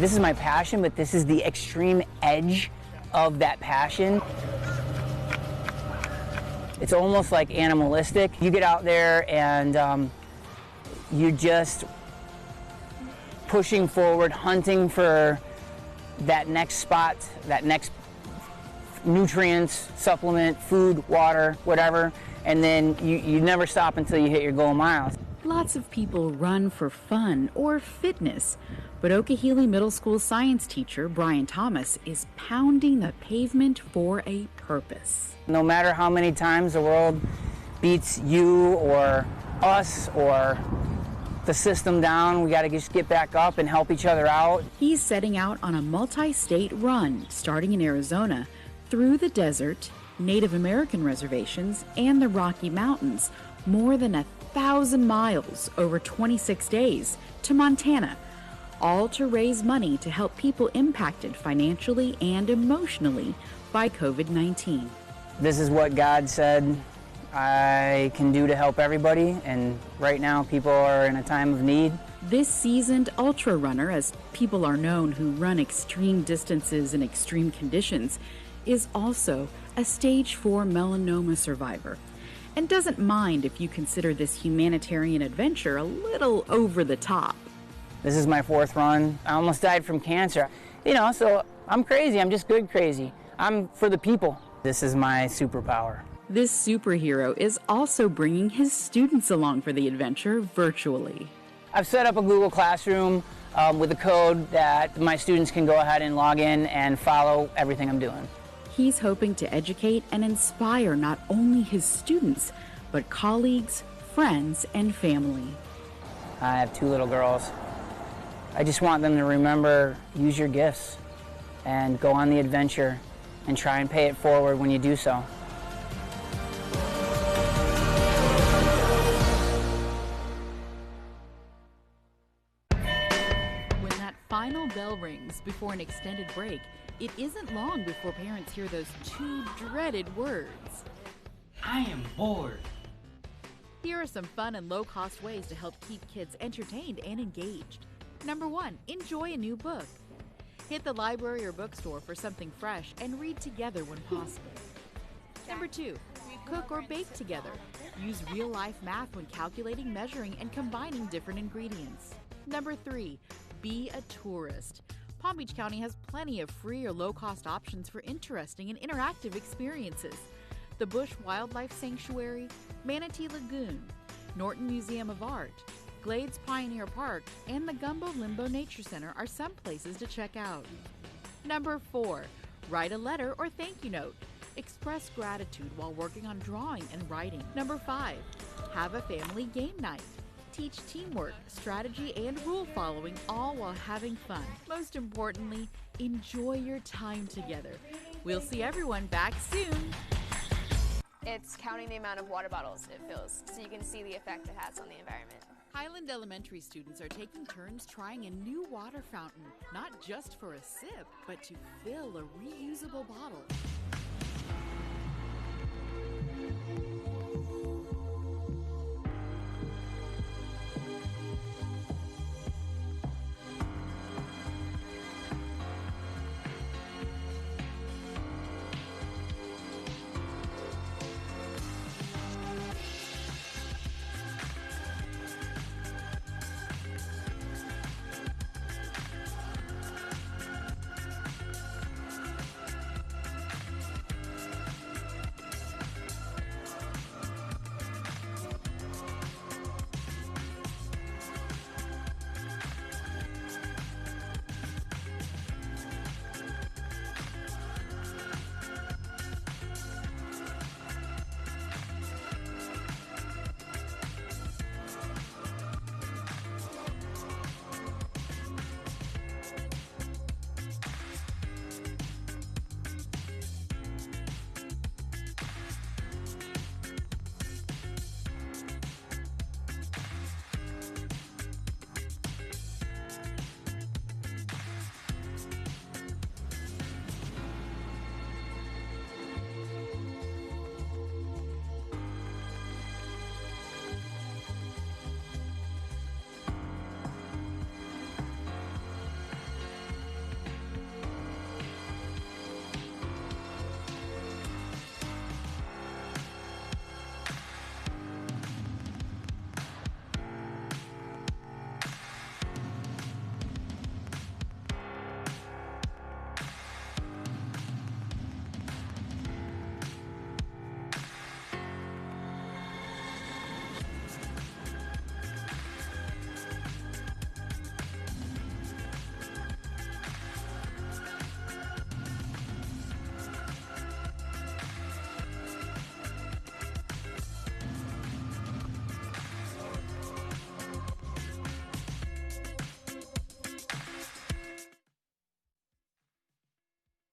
This is my passion, but this is the extreme edge of that passion. It's almost like animalistic. You get out there and you're just pushing forward, hunting for that next spot, that next nutrients, supplement, food, water, whatever, and then you never stop until you hit your goal miles. Lots of people run for fun or fitness, but Okehele Middle School science teacher Brian Thomas is pounding the pavement for a purpose. No matter how many times the world beats you or us or the system down, we got to just get back up and help each other out. He's setting out on a multi-state run starting in Arizona through the desert, Native American reservations, and the Rocky Mountains, more than 1,000 miles over 26 days to Montana, all to raise money to help people impacted financially and emotionally by COVID-19. This is what God said I can do to help everybody, and right now people are in a time of need. This seasoned ultra runner, as people are known who run extreme distances in extreme conditions, is also a stage 4 melanoma survivor and doesn't mind if you consider this humanitarian adventure a little over the top. This is my 4th run. I almost died from cancer. You know, so I'm crazy. I'm just good crazy. I'm for the people. This is my superpower. This superhero is also bringing his students along for the adventure virtually. I've set up a Google Classroom with a code that my students can go ahead and log in and follow everything I'm doing. He's hoping to educate and inspire not only his students, but colleagues, friends, and family. I have 2 little girls. I just want them to remember, use your gifts and go on the adventure and try and pay it forward when you do so. When that final bell rings before an extended break, it isn't long before parents hear those 2 dreaded words. I am bored. Here are some fun and low-cost ways to help keep kids entertained and engaged. Number 1, enjoy a new book. Hit the library or bookstore for something fresh and read together when possible. Number 2, cook or bake together. Use real-life math when calculating, measuring, and combining different ingredients. Number 3, be a tourist. Palm Beach County has plenty of free or low-cost options for interesting and interactive experiences. The Bush Wildlife Sanctuary, Manatee Lagoon, Norton Museum of Art, Glades Pioneer Park, and the Gumbo Limbo Nature Center are some places to check out. Number 4, write a letter or thank you note. Express gratitude while working on drawing and writing. Number 5, have a family game night. Teach teamwork, strategy, and rule following, all while having fun. Most importantly, enjoy your time together. We'll see everyone back soon. It's counting the amount of water bottles it fills, so you can see the effect it has on the environment. Highland Elementary students are taking turns trying a new water fountain, not just for a sip, but to fill a reusable bottle.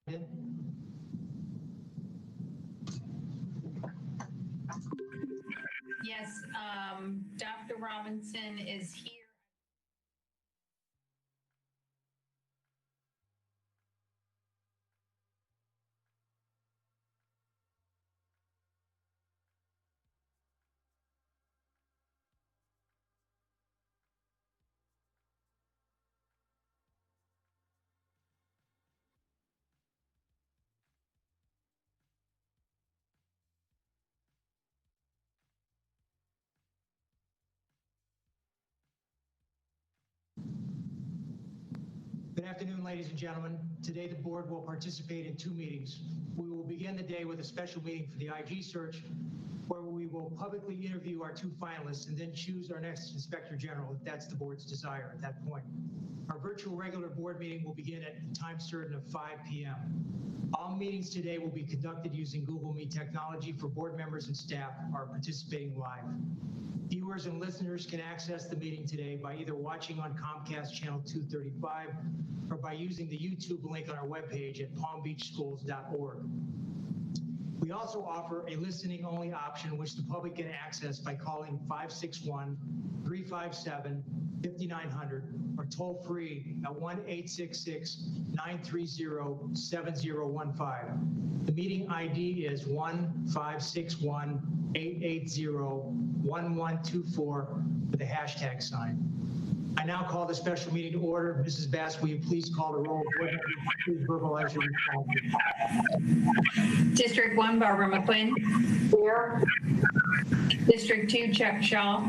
Yes, Dr. Robinson is here. Good afternoon, ladies and gentlemen. Today, the board will participate in two meetings. We will begin the day with a special meeting for the IG search, where we will publicly interview our two finalists and then choose our next Inspector General, if that's the board's desire at that point. Our virtual regular board meeting will begin at a time certain of 5 p.m. All meetings today will be conducted using Google Meet technology. For board members and staff are participating live. Viewers and listeners can access the meeting today by either watching on Comcast channel 235 or by using the YouTube link on our webpage at palmbeachschools.org. We also offer a listening only option, which the public can access by calling 561-357-5900 or toll free at 1-866-930-7015. The meeting ID is 1-561-880-1124 with a hashtag sign. I now call the special meeting to order. Mrs. Bass, will you please call the roll? Please verbalize your response. District 1, Barbara McQuinn. Here. District 2, Chuck Shaw.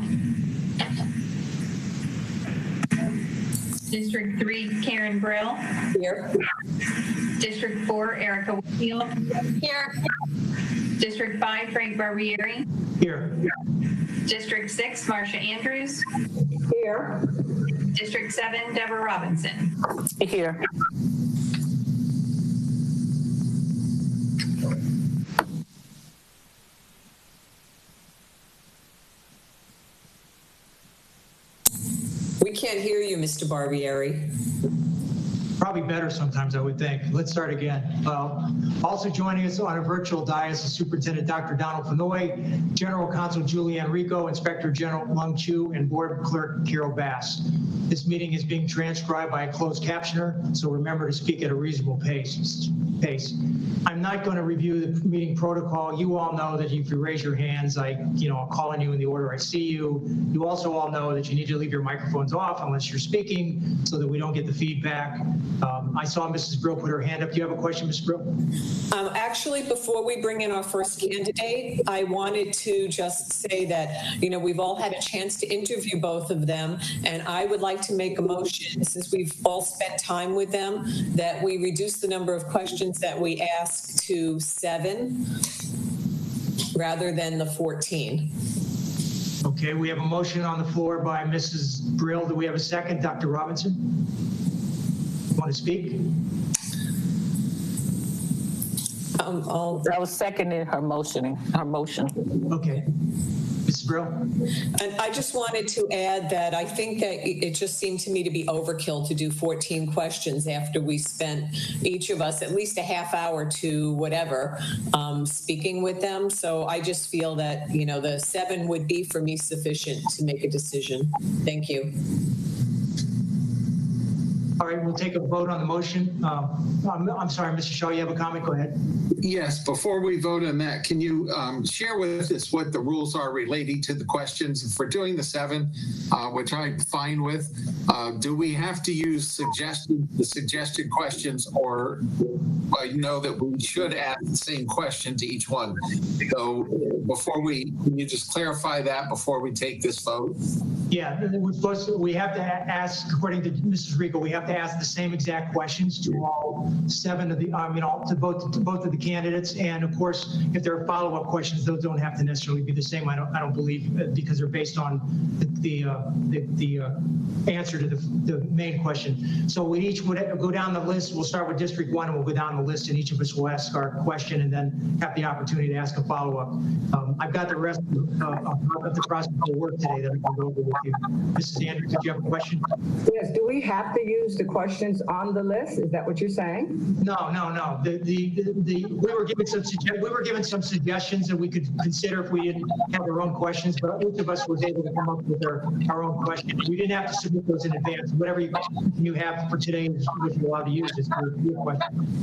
District 3, Karen Brill. Here. District 4, Erica Whitfield. Here. District 5, Frank Barbieri. Here. District 6, Marcia Andrews. Here. District 7, Deborah Robinson. Here. We can't hear you, Mr. Barbieri. Probably better sometimes, I would think. Let's start again. Also joining us on a virtual dais is Superintendent Dr. Donald Fenoy, General Counsel Julianne Rico, Inspector General Lung Chu, and Board Clerk Carol Bass. This meeting is being transcribed by a closed captioner, so remember to speak at a reasonable pace. I'm not going to review the meeting protocol. You all know that if you raise your hands, I'll call on you in the order I see you. You also all know that you need to leave your microphones off unless you're speaking so that we don't get the feedback. I saw Mrs. Brill put her hand up. Do you have a question, Ms. Brill? Actually, before we bring in our first candidate, I wanted to just say that, we've all had a chance to interview both of them, and I would like to make a motion, since we've all spent time with them, that we reduce the number of questions that we ask to 7 rather than the 14. Okay, we have a motion on the floor by Mrs. Brill. Do we have a second? Dr. Robinson? Want to speak? I was seconding her motion. Okay. Mrs. Brill? And I just wanted to add that I think that it just seemed to me to be overkill to do 14 questions after we spent, each of us, at least a half hour to whatever, speaking with them. So I just feel that, the 7 would be for me sufficient to make a decision. Thank you. All right, we'll take a vote on the motion. I'm sorry, Mr. Shaw, you have a comment? Go ahead. Yes, before we vote on that, can you share with us what the rules are relating to the questions? If we're doing the 7, which I'm fine with, do we have to use the suggested questions, or know that we should ask the same question to each one? So can you just clarify that before we take this vote? Yeah, we have to ask, according to Mrs. Rico, we have to ask the same exact questions to all 7 of the, to both of the candidates. And of course, if there are follow-up questions, those don't have to necessarily be the same. I don't believe, because they're based on the answer to the main question. So we each would go down the list. We'll start with District 1 and we'll go down the list, and each of us will ask our question and then have the opportunity to ask a follow-up. I've got the rest of the process of work today that I can go over with you. Mrs. Andrews, did you have a question? Yes, do we have to use the questions on the list? Is that what you're saying? No. We were given some suggestions that we could consider if we didn't have our own questions, but each of us was able to come up with our own questions. We didn't have to submit those in advance. Whatever you have for today is what you're allowed to use as your question.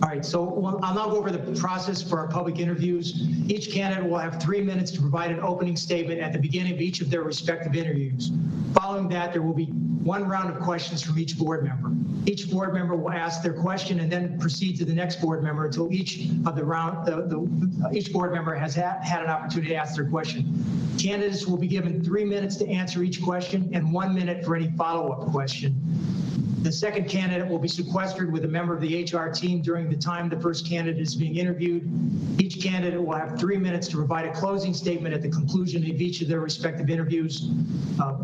All right, so I'll now go over the process for our public interviews. Each candidate will have 3 minutes to provide an opening statement at the beginning of each of their respective interviews. Following that, there will be one round of questions from each board member. Each board member will ask their question and then proceed to the next board member until each of the round, each board member has had an opportunity to ask their question. Candidates will be given 3 minutes to answer each question and 1 minute for any follow-up question. The second candidate will be sequestered with a member of the HR team during the time the first candidate is being interviewed. Each candidate will have 3 minutes to provide a closing statement at the conclusion of each of their respective interviews.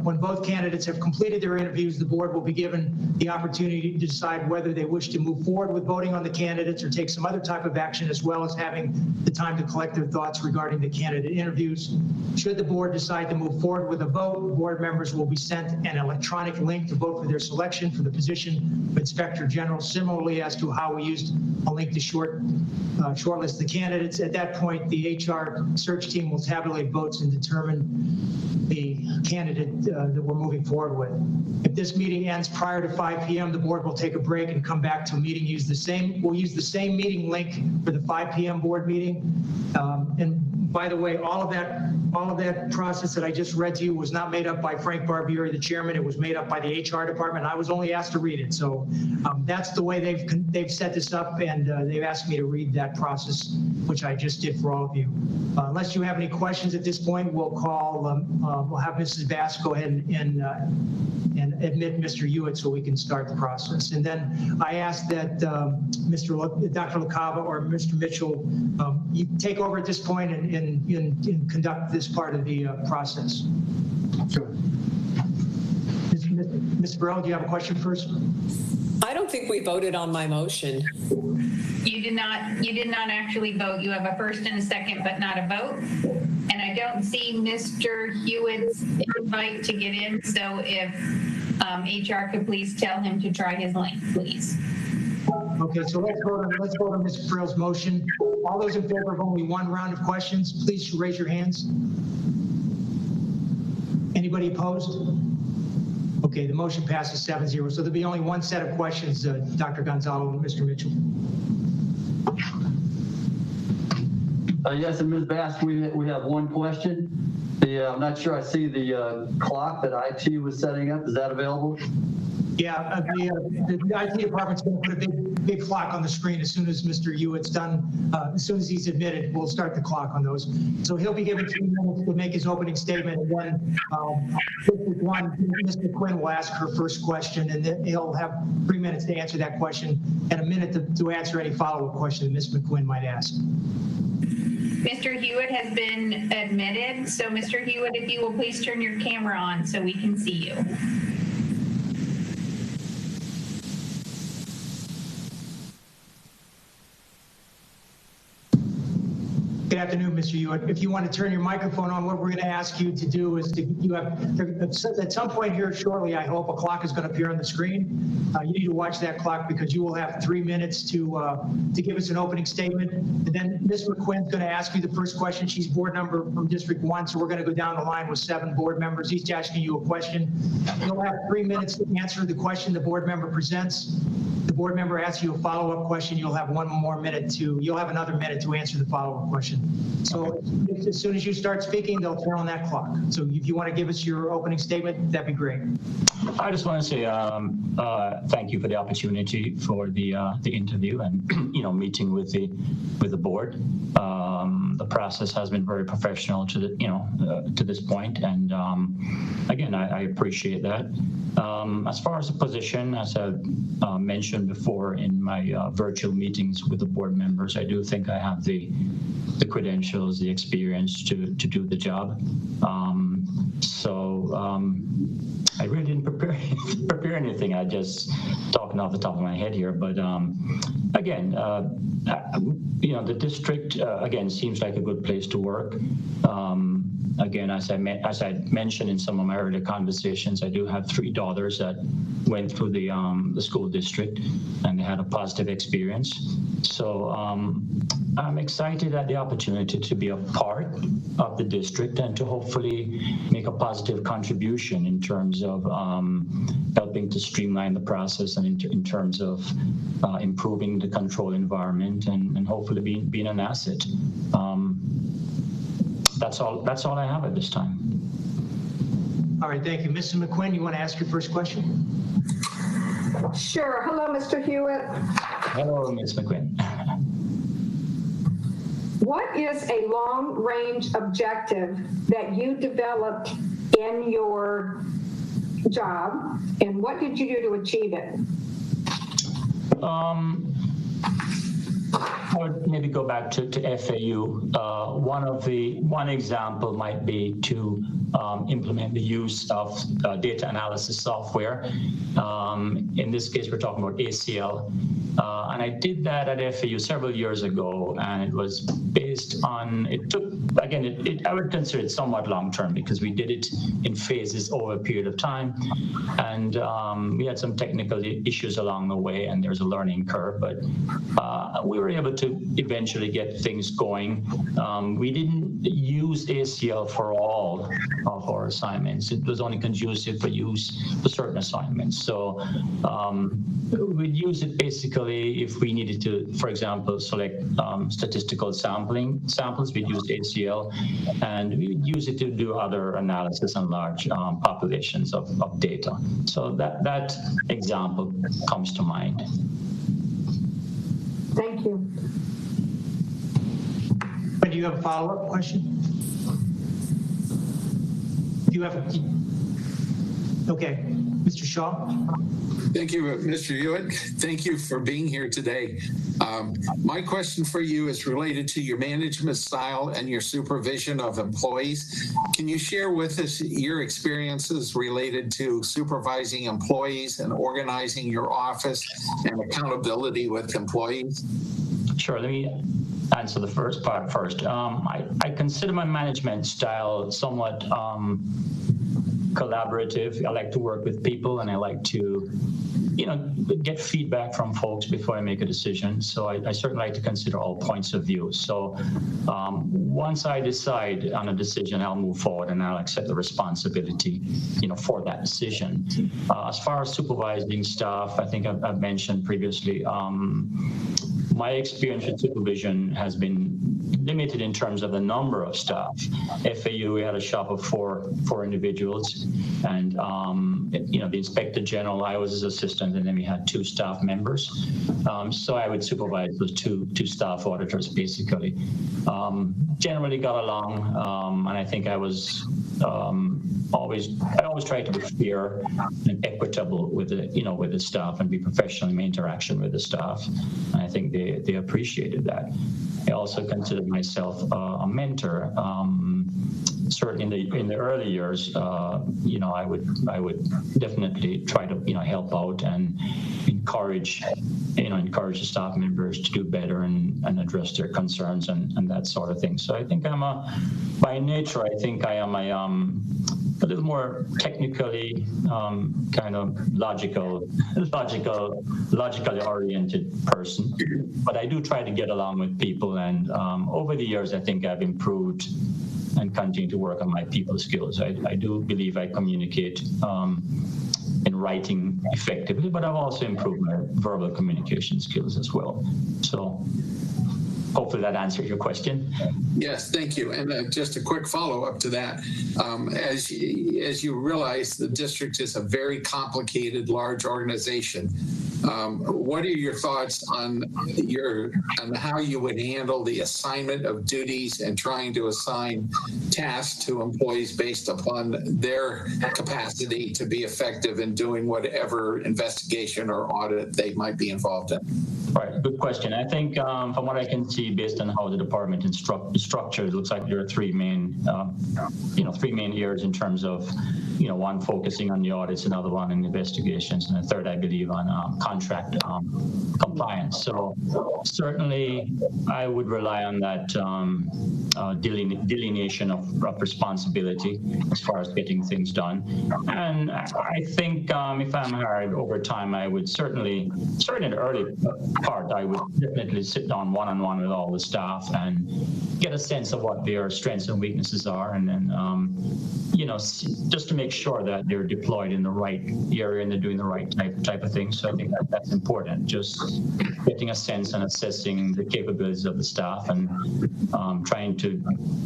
When both candidates have completed their interviews, the board will be given the opportunity to decide whether they wish to move forward with voting on the candidates or take some other type of action, as well as having the time to collect their thoughts regarding the candidate interviews. Should the board decide to move forward with a vote, board members will be sent an electronic link to vote for their selection for the position of Inspector General, similarly as to how we used a link to shortlist the candidates. At that point, the HR search team will tabulate votes and determine the candidate that we're moving forward with. If this meeting ends prior to 5 p.m., the board will take a break and come back to a meeting. We'll use the same meeting link for the 5 p.m. board meeting. And by the way, all of that process that I just read to you was not made up by Frank Barbieri, the chairman. It was made up by the HR department. I was only asked to read it. So that's the way they've set this up, and they've asked me to read that process, which I just did for all of you. Unless you have any questions at this point, we'll have Mrs. Bass go ahead and admit Mr. Hewitt so we can start the process. And then I ask that Dr. LaCava or Mr. Mitchell, you take over at this point and conduct this part of the process. Sure. Ms. Burrell, do you have a question first? I don't think we voted on my motion. You did not actually vote. You have a first and a second, but not a vote. And I don't see Mr. Hewitt's invite to get in. So if HR could please tell him to try his link, please. Okay, so let's vote on Ms. Burrell's motion. All those in favor of only one round of questions, please raise your hands. Anybody opposed? Okay, the motion passes 7-0. So there'll be only one set of questions, Dr. Gonzalo and Mr. Mitchell. Yes, and Ms. Bass, we have one question. I'm not sure I see the clock that IT was setting up. Is that available? Yeah, the IT department's going to put a big clock on the screen as soon as Mr. Hewitt's done. As soon as he's admitted, we'll start the clock on those. So he'll be given 2 minutes to make his opening statement, and then Ms. McQuinn will ask her first question, and then he'll have 3 minutes to answer that question and a minute to answer any follow-up question that Ms. McQuinn might ask. Mr. Hewitt has been admitted. So Mr. Hewitt, if you will please turn your camera on so we can see you. Good afternoon, Mr. Hewitt. If you want to turn your microphone on, what we're going to ask you to do is at some point here shortly, I hope a clock is going to appear on the screen. You need to watch that clock because you will have 3 minutes to give us an opening statement. And then Ms. McQuinn's going to ask you the first question. She's board member from District 1, so we're going to go down the line with 7 board members, each asking you a question. You'll have 3 minutes to answer the question the board member presents. The board member asks you a follow-up question. You'll have you'll have another minute to answer the follow-up question. So as soon as you start speaking, they'll turn on that clock. So if you want to give us your opening statement, that'd be great. I just want to say thank you for the opportunity for the interview and meeting with the board. The process has been very professional to this point, and again, I appreciate that. As far as the position, as I've mentioned before in my virtual meetings with the board members, I do think I have the credentials, the experience to do the job. I really didn't prepare anything. I just talking off the top of my head here. But again, the district again seems like a good place to work. Again, as I mentioned in some of my earlier conversations, I do have 3 daughters that went through the school district, and they had a positive experience. So I'm excited at the opportunity to be a part of the district and to hopefully make a positive contribution in terms of helping to streamline the process and in terms of improving the control environment and hopefully being an asset. That's all I have at this time. All right, thank you. Mrs. McQuinn, you want to ask your first question? Sure. Hello, Mr. Hewitt. Hello, Ms. McQuinn. What is a long-range objective that you developed in your job, and what did you do to achieve it? I would maybe go back to FAU. One example might be to implement the use of data analysis software. In this case, we're talking about ACL. And I did that at FAU several years ago, and it was based on, it took, again, I would consider it somewhat long-term because we did it in phases over a period of time. And we had some technical issues along the way, and there's a learning curve, but we were able to eventually get things going. We didn't use ACL for all of our assignments. It was only conducive for use for certain assignments. So we'd use it basically if we needed to, for example, select statistical samples, we'd use ACL, and we'd use it to do other analysis on large populations of data. So that example comes to mind. Thank you. Do you have a follow-up question? Do you have okay, Mr. Shaw? Thank you, Mr. Hewitt. Thank you for being here today. My question for you is related to your management style and your supervision of employees. Can you share with us your experiences related to supervising employees and organizing your office and accountability with employees? Sure. Let me answer the first part first. I consider my management style somewhat collaborative. I like to work with people, and I like to, get feedback from folks before I make a decision. So I certainly like to consider all points of view. So once I decide on a decision, I'll move forward and I'll accept the responsibility, for that decision. As far as supervising staff, I think I've mentioned previously, my experience with supervision has been limited in terms of the number of staff. FAU, we had a shop of four individuals, and the inspector general, I was his assistant, and then we had 2 staff members. So I would supervise those two staff auditors basically. Generally got along, and I think I was always tried to be fair and equitable with the staff and be professional in my interaction with the staff. And I think they appreciated that. I also considered myself a mentor. Certainly in the early years, I would definitely try to help out and encourage the staff members to do better and address their concerns and that sort of thing. So I think by nature, I think I am a little more technically kind of logically oriented person, but I do try to get along with people. And over the years, I think I've improved and continue to work on my people skills. I do believe I communicate in writing effectively, but I've also improved my verbal communication skills as well. So hopefully that answers your question. Yes, thank you. And just a quick follow-up to that. As you realize, the district is a very complicated, large organization. What are your thoughts on how you would handle the assignment of duties and trying to assign tasks to employees based upon their capacity to be effective in doing whatever investigation or audit they might be involved in? Right, good question. I think from what I can see, based on how the department is structured, it looks like there are three main areas in terms of one focusing on the audits, another one on investigations, and a third, I believe, on contract compliance. So certainly I would rely on that delineation of responsibility as far as getting things done. And I think if I'm hired over time, I would certainly in the early part, I would definitely sit down one-on-one with all the staff and get a sense of what their strengths and weaknesses are, and then just to make sure that they're deployed in the right area and they're doing the right type of thing. So I think that's important, just getting a sense and assessing the capabilities of the staff and trying to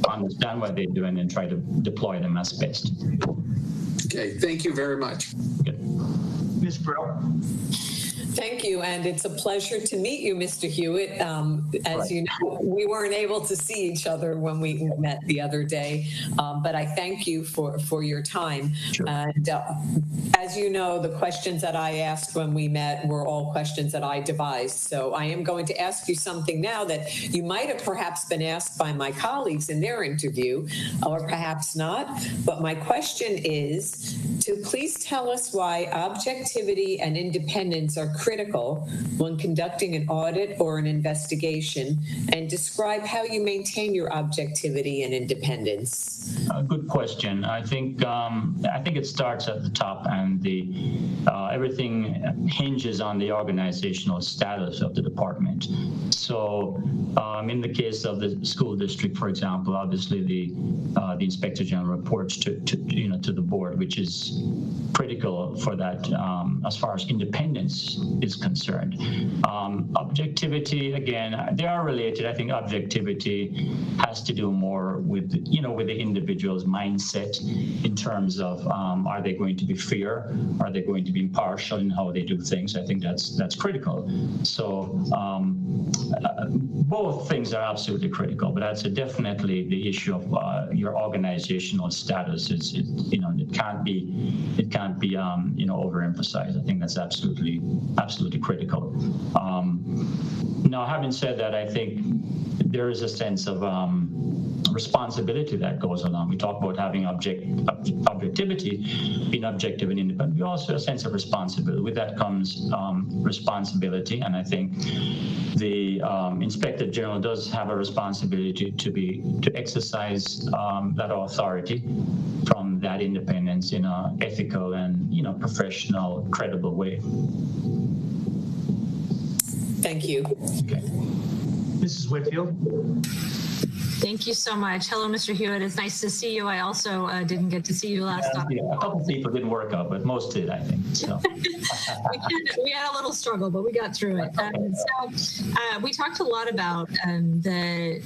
understand what they're doing and try to deploy them as best. Okay, thank you very much. Good. Ms. Brill. Thank you, and it's a pleasure to meet you, Mr. Hewitt. As you know, we weren't able to see each other when we met the other day, but I thank you for your time. Sure. And as you know, the questions that I asked when we met were all questions that I devised. So I am going to ask you something now that you might have perhaps been asked by my colleagues in their interview, or perhaps not. But my question is to please tell us why objectivity and independence are critical when conducting an audit or an investigation, and describe how you maintain your objectivity and independence. Good question. I think it starts at the top, and everything hinges on the organizational status of the department. So, in the case of the school district, for example, obviously the Inspector General reports to the board, which is critical for that as far as independence is concerned. Objectivity, again, they are related. I think objectivity has to do more with the individual's mindset in terms of are they going to be fair? Are they going to be impartial in how they do things? I think that's critical. So both things are absolutely critical, but that's definitely the issue of your organizational status. It can't be overemphasized. I think that's absolutely critical. Now, having said that, I think there is a sense of responsibility that goes along. We talk about having objectivity, being objective and independent. We also have a sense of responsibility. With that comes responsibility, and I think the Inspector General does have a responsibility to exercise that authority from that independence in an ethical and professional, credible way. Thank you. Okay. Mrs. Whitfield. Thank you so much. Hello, Mr. Hewitt. It's nice to see you. I also didn't get to see you last time. Yeah, a couple of people didn't work out, but most did, I think. So. we had a little struggle, but we got through it. We talked a lot about the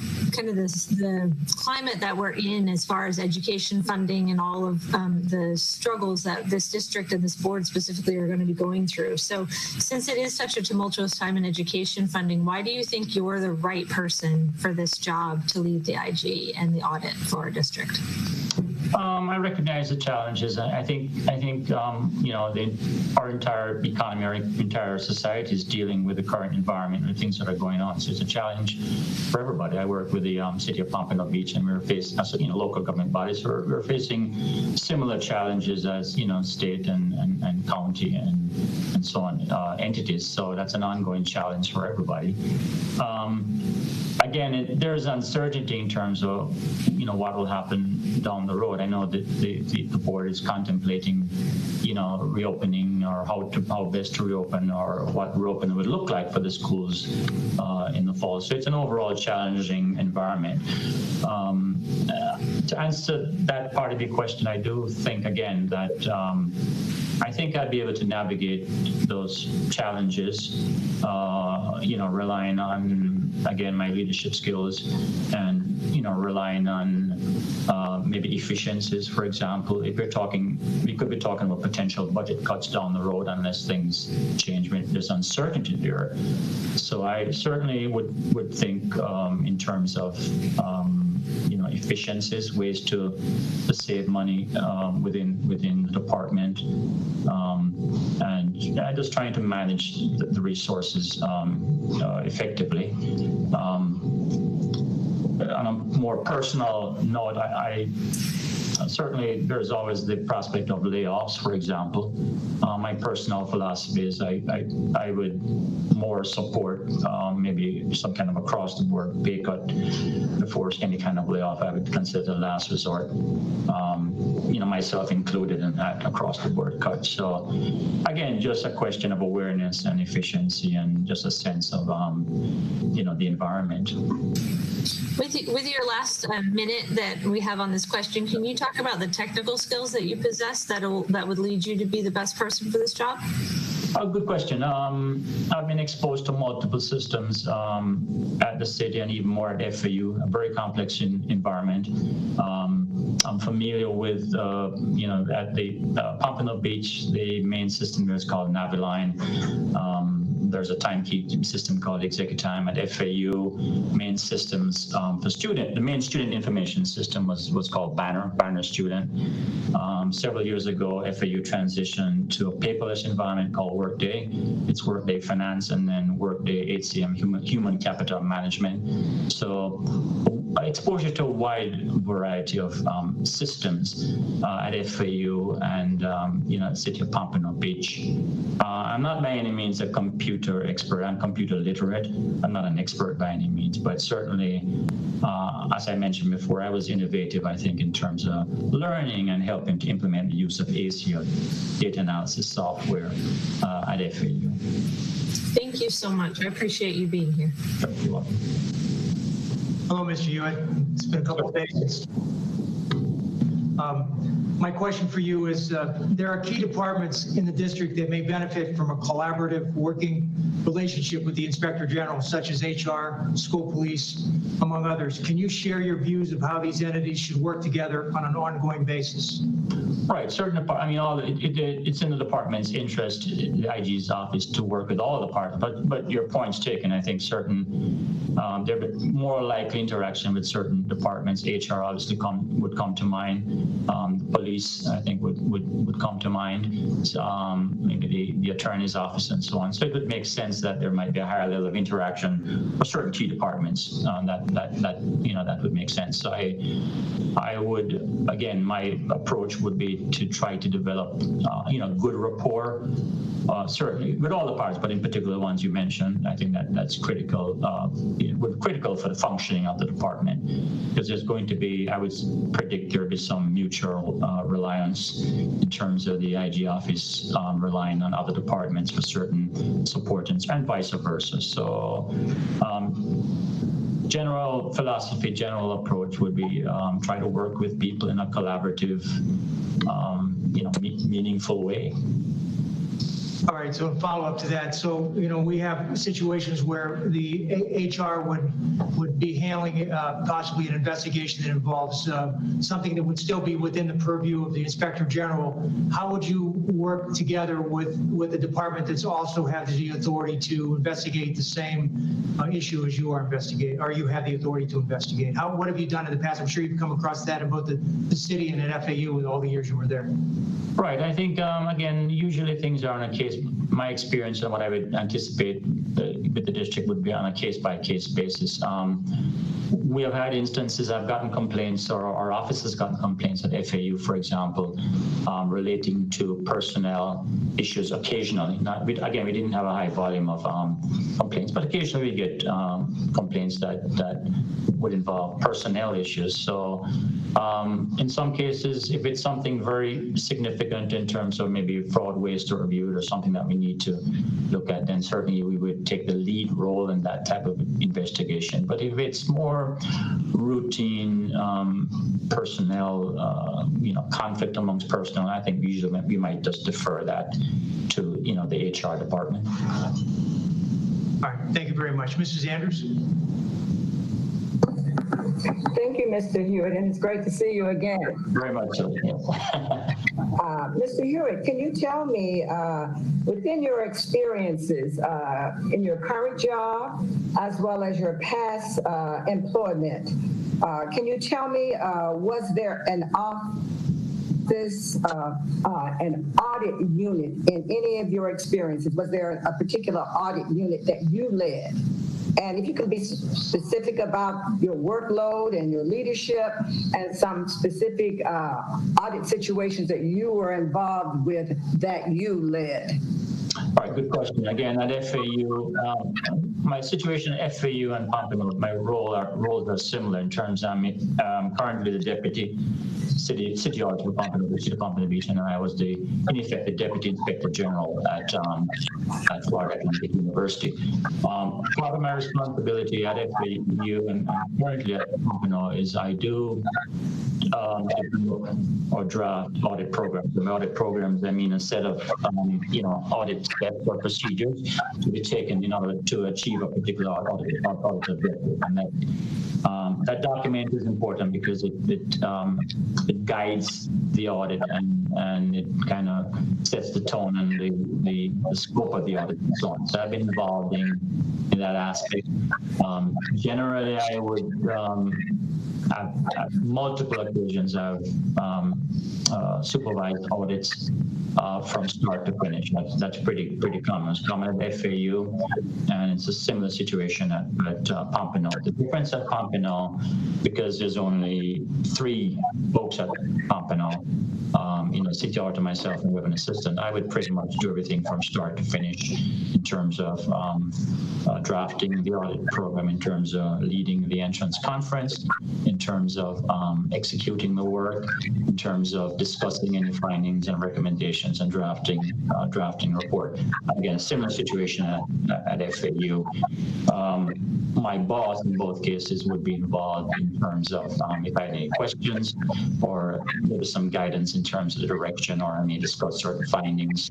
climate that we're in as far as education funding and all of the struggles that this district and this board specifically are going to be going through. So since it is such a tumultuous time in education funding, why do you think you're the right person for this job to lead the IG and the audit for our district? I recognize the challenges. I think our entire economy, our entire society is dealing with the current environment and the things that are going on. So it's a challenge for everybody. I work with the city of Pompano Beach, and we're facing, as local government bodies, we're facing similar challenges as state and county and so on entities. So that's an ongoing challenge for everybody. Again, there's uncertainty in terms of what will happen down the road. I know that the board is contemplating reopening, or how best to reopen, or what reopening would look like for the schools in the fall. So it's an overall challenging environment. To answer that part of your question, I do think again that I think I'd be able to navigate those challenges, relying on, again, my leadership skills and, relying on maybe efficiencies, for example. If we could be talking about potential budget cuts down the road unless things change. There's uncertainty there. So I certainly would think in terms of, efficiencies, ways to save money within the department, and just trying to manage the resources effectively. On a more personal note, certainly there's always the prospect of layoffs, for example. My personal philosophy is I would more support maybe some kind of across-the-board pay cut before any kind of layoff. I would consider the last resort, myself included in that across-the-board cut. So again, just a question of awareness and efficiency and just a sense of, the environment. With your last minute that we have on this question, can you talk about the technical skills that you possess that would lead you to be the best person for this job? Oh, good question. I've been exposed to multiple systems at the city and even more at FAU, a very complex environment. I'm familiar with, at the Pompano Beach, the main system is called Naviline. There's a timekeeping system called ExecuTime at FAU. Main systems for the main student information system was called Banner Student. Several years ago, FAU transitioned to a paperless environment called Workday. It's Workday Finance and then Workday HCM, Human Capital Management. So exposure to a wide variety of systems at FAU and City of Pompano Beach. I'm not by any means a computer expert. I'm computer literate. I'm not an expert by any means, but certainly, as I mentioned before, I was innovative, I think, in terms of learning and helping to implement the use of ACO, data analysis software, at FAU. Thank you so much. I appreciate you being here. You're welcome. Hello, Mr. Hewitt. It's been a couple of days. My question for you is, there are key departments in the district that may benefit from a collaborative working relationship with the Inspector General, such as HR, school police, among others. Can you share your views of how these entities should work together on an ongoing basis? Right. It's in the department's interest, the IG's office, to work with all the departments. But your point's taken. I think there would more likely interaction with certain departments. HR obviously would come to mind. Police, I think, would come to mind. So, maybe the attorney's office and so on. So it would make sense that there might be a higher level of interaction for certain key departments. That would make sense. So I would, again, my approach would be to try to develop, good rapport, certainly with all the parts, but in particular the ones you mentioned. I think that's critical. Critical for the functioning of the department, because there's going to be, I would predict there will be some mutual reliance in terms of the IG office relying on other departments for certain support and vice versa. So general philosophy, general approach would be try to work with people in a collaborative, meaningful way. All right, so a follow-up to that. So, we have situations where the HR would be handling possibly an investigation that involves something that would still be within the purview of the Inspector General. How would you work together with the department that's also has the authority to investigate the same issue as you are investigating, or you have the authority to investigate? What have you done in the past? I'm sure you've come across that in both the city and at FAU with all the years you were there. Right. I think, again, usually things are on a case. My experience and what I would anticipate with the district would be on a case-by-case basis. We have had instances, I've gotten complaints, or our office has gotten complaints at FAU, for example, relating to personnel issues occasionally. We didn't have a high volume of complaints, but occasionally we get complaints that would involve personnel issues. So in some cases, if it's something very significant in terms of maybe fraud, waste, or abuse, or something that we need to look at, then certainly we would take the lead role in that type of investigation. But if it's more routine personnel, conflict amongst personnel, I think usually we might just defer that to, the HR department. All right, thank you very much. Mrs. Andrews? Thank you, Mr. Hewitt, and it's great to see you again. Very much so. Mr. Hewitt, can you tell me, within your experiences in your current job, as well as your past employment, can you tell me, was there an an audit unit in any of your experiences? Was there a particular audit unit that you led? And if you can be specific about your workload and your leadership and some specific audit situations that you were involved with that you led. All right, good question. Again, at FAU, my situation at FAU and Pompano, my roles are similar in terms I'm currently the deputy city auditor for Pompano Beach, and I was in effect, the deputy inspector general at Florida Atlantic University. Part of my responsibility at FAU and currently at Pompano is I do develop or draft audit programs. With audit programs, I mean a set of audit steps or procedures to be taken in order to achieve a particular audit objective. And that document is important because it guides the audit and it kind of sets the tone and the scope of the audit and so on. So I've been involved in that aspect. Generally, I would at multiple occasions I've supervised audits from start to finish. That's pretty common. It's common at FAU, and it's a similar situation at Pompano. The difference at Pompano, because there's only 3 folks at Pompano, city auditor, myself, and we have an assistant, I would pretty much do everything from start to finish in terms of drafting the audit program, in terms of leading the entrance conference, in terms of executing the work, in terms of discussing any findings and recommendations and drafting a report. Again, a similar situation at FAU. My boss in both cases would be involved in terms of if I had any questions or maybe some guidance in terms of the direction, or I may discuss certain findings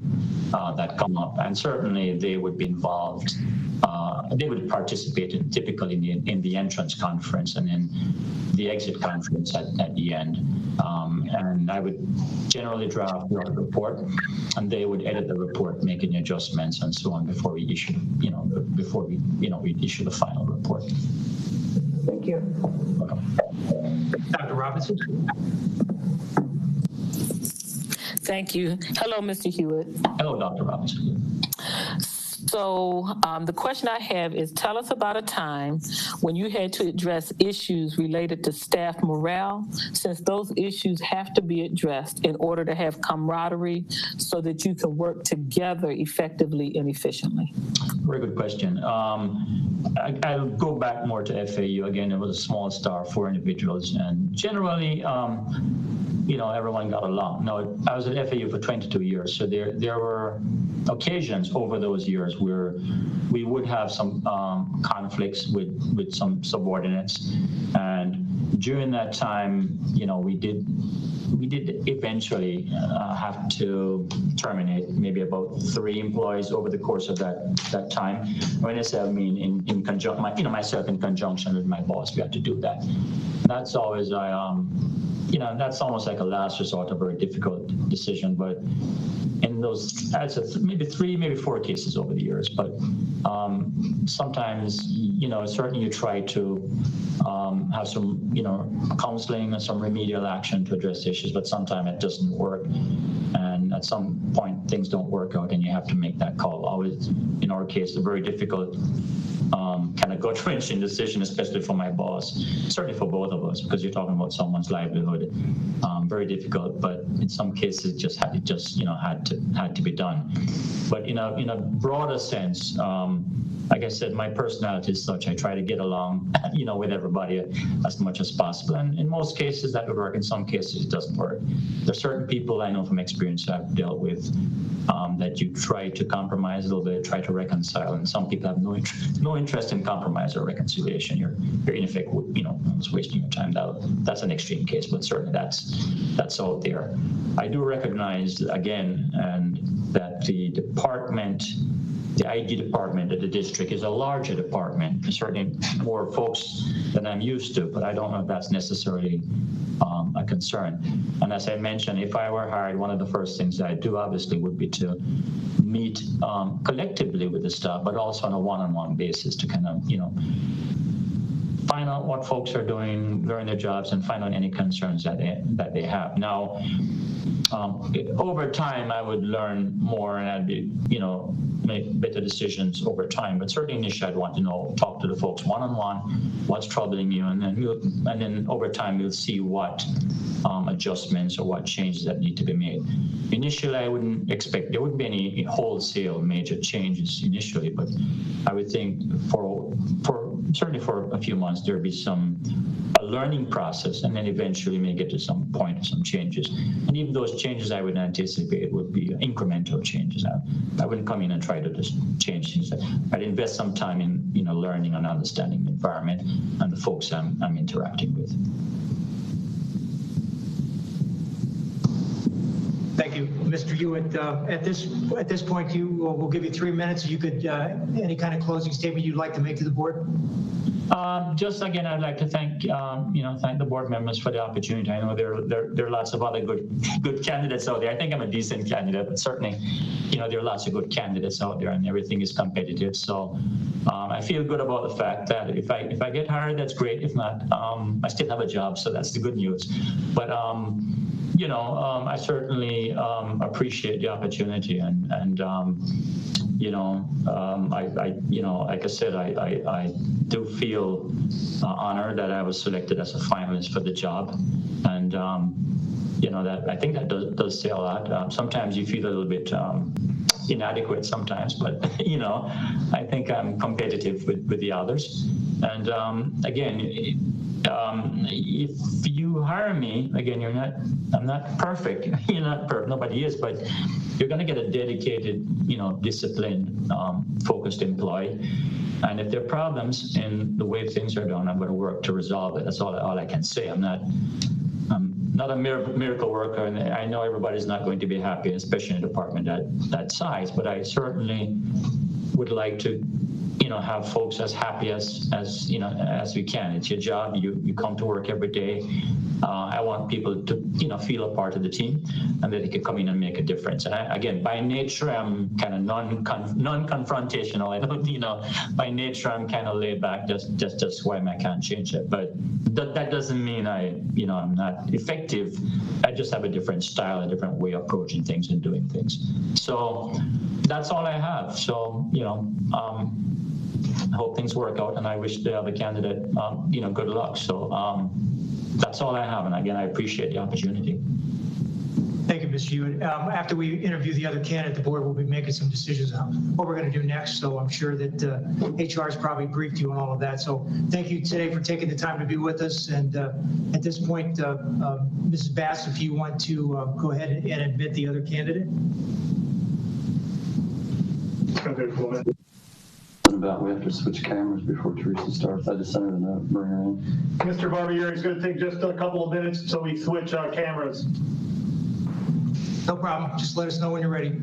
that come up. And certainly they would be involved. They would participate typically in the entrance conference and in the exit conference at the end. And I would generally draft the audit report, and they would edit the report, make any adjustments and so on before we issue, we issue the final report. Thank you. Dr. Robinson. Thank you. Hello, Mr. Hewitt. Hello, Dr. Robinson. So the question I have is, tell us about a time when you had to address issues related to staff morale, since those issues have to be addressed in order to have camaraderie so that you can work together effectively and efficiently. Very good question. I'll go back more to FAU. Again, it was a small staff, 4 individuals, and generally, everyone got along. Now, I was at FAU for 22 years, so there were occasions over those years where we would have some conflicts with some subordinates, and during that time, we did eventually have to terminate maybe about 3 employees over the course of that time. When I say, I mean in conjunction, myself in conjunction with my boss, we had to do that. That's always that's almost like a last resort, a very difficult decision. But in those, maybe 3, maybe 4 cases over the years. But sometimes, certainly you try to have some, counseling and some remedial action to address issues, but sometimes it doesn't work. And at some point, things don't work out, and you have to make that call. Always, in our case, a very difficult kind of gut-wrenching decision, especially for my boss, certainly for both of us, because you're talking about someone's livelihood. Very difficult, but in some cases, it had to be done. But in a broader sense, like I said, my personality is such, I try to get along, with everybody as much as possible. And in most cases that would work. In some cases it doesn't work. There are certain people I know from experience I've dealt with that you try to compromise a little bit, try to reconcile, and some people have no interest in compromise or reconciliation. You're in effect, almost wasting your time. That's an extreme case, but certainly that's out there. I do recognize again, and that the department, the IG department at the district is a larger department. There's certainly more folks than I'm used to, but I don't know if that's necessarily a concern. And as I mentioned, if I were hired, one of the first things I'd do obviously would be to meet collectively with the staff, but also on a one-on-one basis to kind of, find out what folks are doing, learn their jobs, and find out any concerns that they have. Now, over time, I would learn more and I'd be, make better decisions over time. But certainly initially, I'd want to talk to the folks one-on-one, what's troubling you, and then over time, you'll see what adjustments or what changes that need to be made. Initially, I wouldn't expect, there wouldn't be any wholesale major changes initially, but I would think certainly for a few months, there'd be a learning process, and then eventually may get to some point of some changes. And even those changes I would anticipate would be incremental changes. I wouldn't come in and try to just change things. I'd invest some time in learning and understanding the environment and the folks I'm interacting with. Thank you, Mr. Hewitt. At this point, we'll give you 3 minutes. You could any kind of closing statement you'd like to make to the board. Just again, I'd like to thank thank the board members for the opportunity. I know there are lots of other good candidates out there. I think I'm a decent candidate, but certainly, there are lots of good candidates out there, and everything is competitive. So I feel good about the fact that if I get hired, that's great. If not, I still have a job, so that's the good news. But I certainly appreciate the opportunity, and like I said, I do feel honored that I was selected as a finalist for the job, and that I think that does say a lot. Sometimes you feel a little bit inadequate sometimes, but I think I'm competitive with the others. And again, if you hire me, again, I'm not perfect. You're not perfect. Nobody is, but you're going to get a dedicated, disciplined, focused employee. And if there are problems in the way things are done, I'm going to work to resolve it. That's all I can say. I'm not a miracle worker, and I know everybody's not going to be happy, especially in a department that size, but I certainly would like to have folks as happy as we can. It's your job. You come to work every day. I want people to feel a part of the team, and that they can come in and make a difference. And again, by nature, I'm kind of non-confrontational. I don't, by nature, I'm kind of laid back. Just why I can't change it. But that doesn't mean I'm not effective. I just have a different style, a different way of approaching things and doing things. So that's all I have. So I hope things work out, and I wish the other candidate, good luck. So that's all I have, and again, I appreciate the opportunity. Thank you, Mr. Hewitt. After we interview the other candidate, the board will be making some decisions on what we're going to do next. So I'm sure that HR has probably briefed you on all of that. So thank you today for taking the time to be with us. And at this point, Mrs. Bass, if you want to go ahead and admit the other candidate. About we have to switch cameras before Teresa starts. I just sent her a note, bring her in. Mr. Barbieri, it's going to take just a couple of minutes until we switch cameras. No problem. Just let us know when you're ready.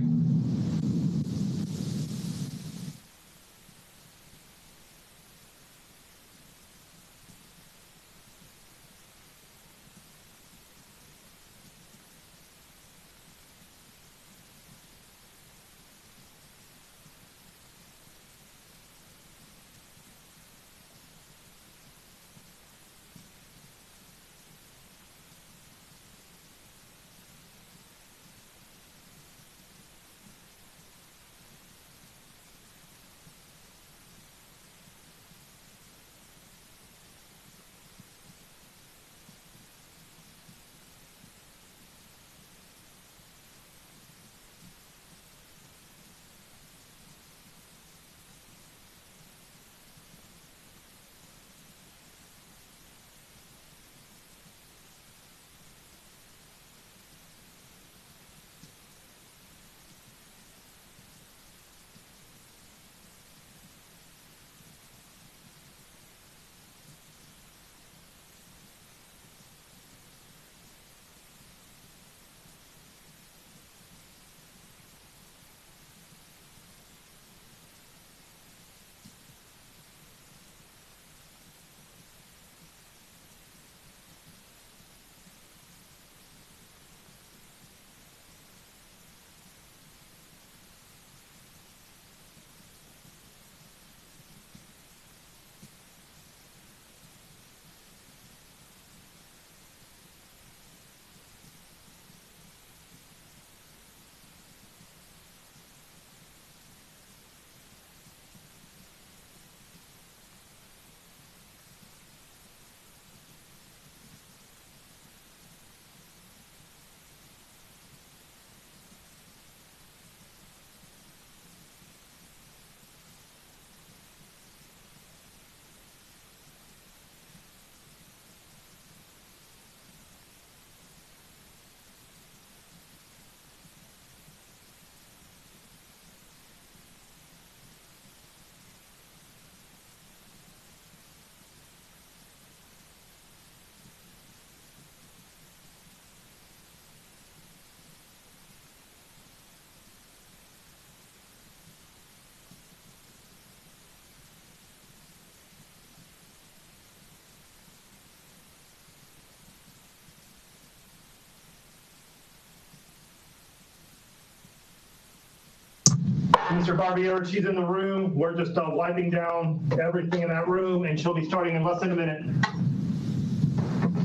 Mr. Barbieri, she's in the room. We're just wiping down everything in that room, and she'll be starting in less than a minute.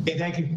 Okay, thank you.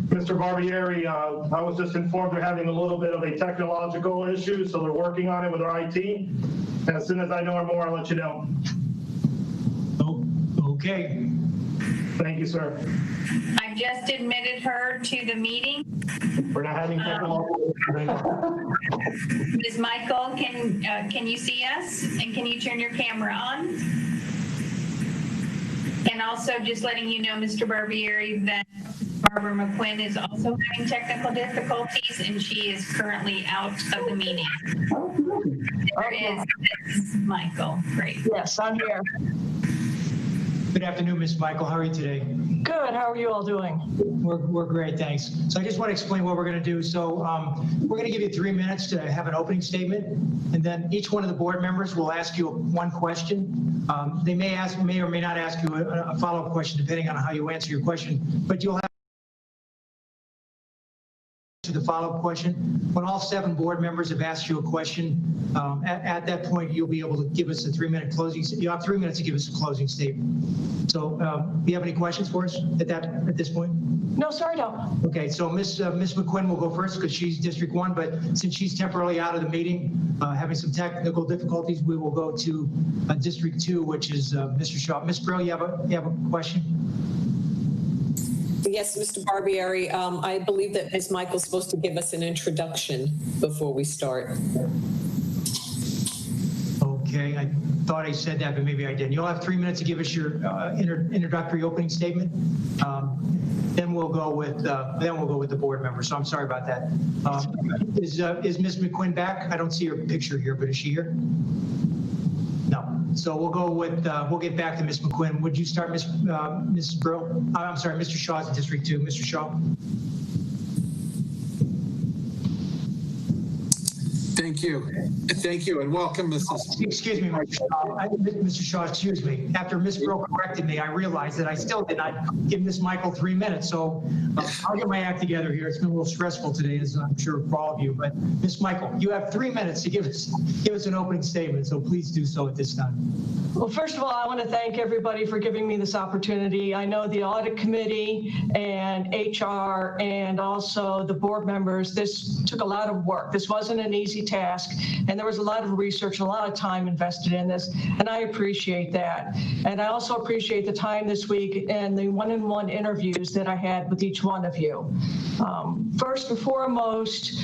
Mr. Barbieri, I was just informed they're having a little bit of a technological issue, so they're working on it with our IT. As soon as I know more, I'll let you know. Oh, okay. Thank you, sir. I've just admitted her to the meeting. We're not having technological issues. Ms. Michael, can you see us? And can you turn your camera on? And also just letting you know, Mr. Barbieri, that Barbara McQuinn is also having technical difficulties, and she is currently out of the meeting. There is Michael. Great. Yes, I'm here. Good afternoon, Ms. Michael. How are you today? Good. How are you all doing? We're great, thanks. So I just want to explain what we're going to do. So we're going to give you 3 minutes to have an opening statement, and then each one of the board members will ask you one question. They may or may not ask you a follow-up question depending on how you answer your question, but you'll have to the follow-up question. When all 7 board members have asked you a question, at that point, you'll be able to give us a 3-minute closing. You have 3 minutes to give us a closing statement. So do you have any questions for us at this point? No, sorry, no. Okay, so Ms. McQuinn will go first because she's District 1, but since she's temporarily out of the meeting, having some technical difficulties, we will go to District 2, which is Mr. Shaw. Ms. Brill, you have a question? Yes, Mr. Barbieri, I believe that Ms. Michael's supposed to give us an introduction before we start. Okay, I thought I said that, but maybe I didn't. You'll have 3 minutes to give us your introductory opening statement. Then we'll go with the board members. So I'm sorry about that. Is Ms. McQuinn back? I don't see her picture here, but is she here? No. So we'll go with we'll get back to Ms. McQuinn. Would you start, Ms. Brill? I'm sorry, Mr. Shaw is in District 2. Mr. Shaw. Thank you. Thank you, and welcome, Mrs. Excuse me, Mr. Shaw, excuse me. After Ms. Bro corrected me, I realized that I still did not give Ms. Michael 3 minutes, so I'll get my act together here. It's been a little stressful today, as I'm sure for all of you, but Ms. Michael, you have 3 minutes to give us an opening statement, so please do so at this time. Well, first of all, I want to thank everybody for giving me this opportunity. I know the audit committee and HR and also the board members, this took a lot of work. This wasn't an easy task, and there was a lot of research, a lot of time invested in this, and I appreciate that. And I also appreciate the time this week and the one-on-one interviews that I had with each one of you. First and foremost,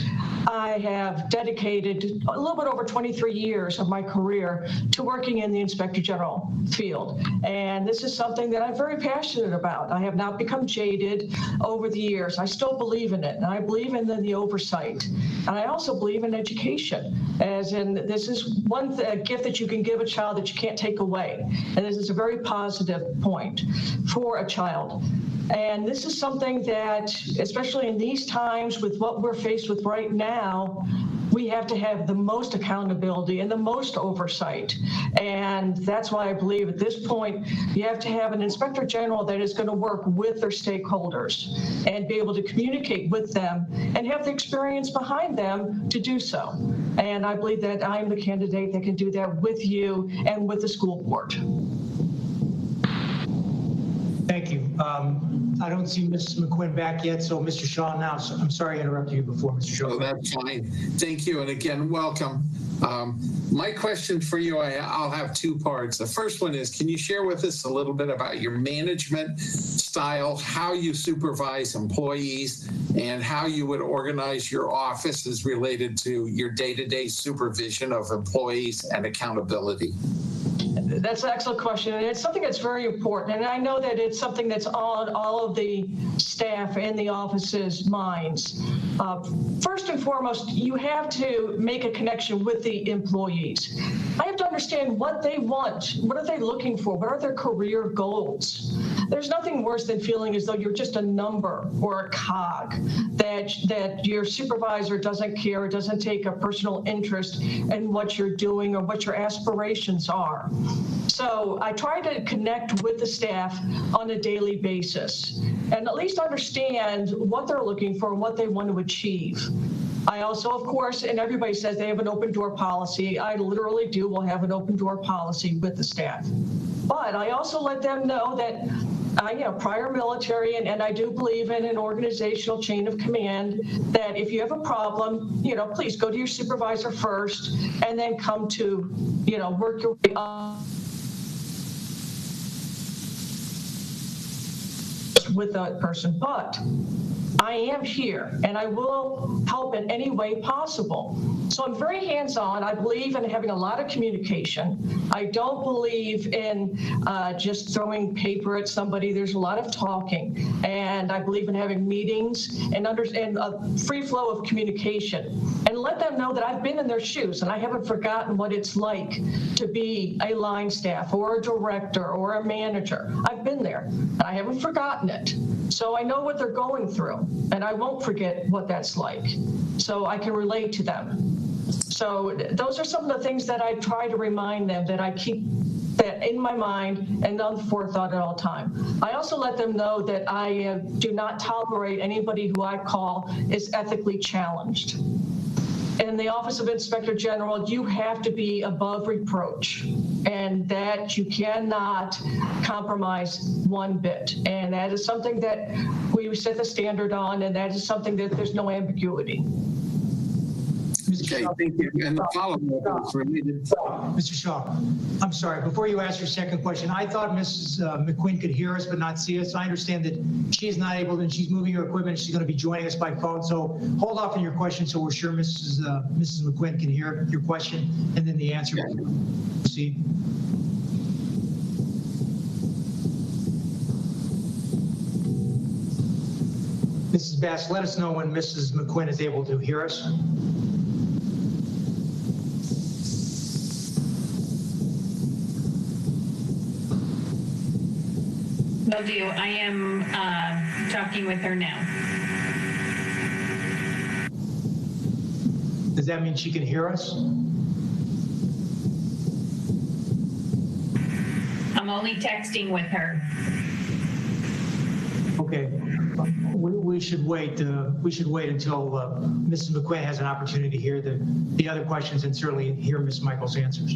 I have dedicated a little bit over 23 years of my career to working in the Inspector General field. And this is something that I'm very passionate about. I have not become jaded over the years. I still believe in it, and I believe in the oversight. And I also believe in education, as in this is one gift that you can give a child that you can't take away. And this is a very positive point for a child. And this is something that, especially in these times with what we're faced with right now, we have to have the most accountability and the most oversight. And that's why I believe at this point, you have to have an inspector general that is going to work with their stakeholders and be able to communicate with them and have the experience behind them to do so. And I believe that I'm the candidate that can do that with you and with the school board. Thank you. I don't see Mrs. McQuinn back yet, so Mr. Shaw now. So I'm sorry I interrupted you before, Mr. Shaw. Oh, that's fine. Thank you, and again, welcome. My question for you, I'll have 2 parts. The first one is, can you share with us a little bit about your management style, how you supervise employees, and how you would organize your office as related to your day-to-day supervision of employees and accountability? That's an excellent question, and it's something that's very important. And I know that it's something that's on all of the staff and the office's minds. First and foremost, you have to make a connection with the employees. I have to understand what they want. What are they looking for? What are their career goals? There's nothing worse than feeling as though you're just a number or a cog, that your supervisor doesn't care, doesn't take a personal interest in what you're doing or what your aspirations are. So I try to connect with the staff on a daily basis and at least understand what they're looking for and what they want to achieve. I also, of course, and everybody says they have an open door policy. I literally do. We'll have an open door policy with the staff. But I also let them know that prior military, and I do believe in an organizational chain of command, that if you have a problem, please go to your supervisor first and then come to, work your way up with that person. But I am here and I will help in any way possible. So I'm very hands-on. I believe in having a lot of communication. I don't believe in just throwing paper at somebody. There's a lot of talking. And I believe in having meetings and a free flow of communication. And let them know that I've been in their shoes and I haven't forgotten what it's like to be a line staff or a director or a manager. I've been there and I haven't forgotten it. So I know what they're going through and I won't forget what that's like. So I can relate to them. So those are some of the things that I try to remind them, that I keep that in my mind and on forethought at all time. I also let them know that I do not tolerate anybody who I call is ethically challenged. In the Office of Inspector General, you have to be above reproach and that you cannot compromise one bit. And that is something that we set the standard on, and that is something that there's no ambiguity. Okay, thank you. And the follow-up is related. Mr. Shaw, I'm sorry. Before you ask your second question, I thought Mrs. McQuinn could hear us but not see us. I understand that she is not able to, and she's moving her equipment. She's going to be joining us by phone. So hold off on your question so we're sure Mrs. McQuinn can hear your question and then the answer. Proceed. Mrs. Bass, let us know when Mrs. McQuinn is able to hear us. Will do. I am talking with her now. Does that mean she can hear us? I'm only texting with her. Okay. We should wait. We should wait until Mrs. McQuinn has an opportunity to hear the other questions and certainly hear Ms. Michaels' answers.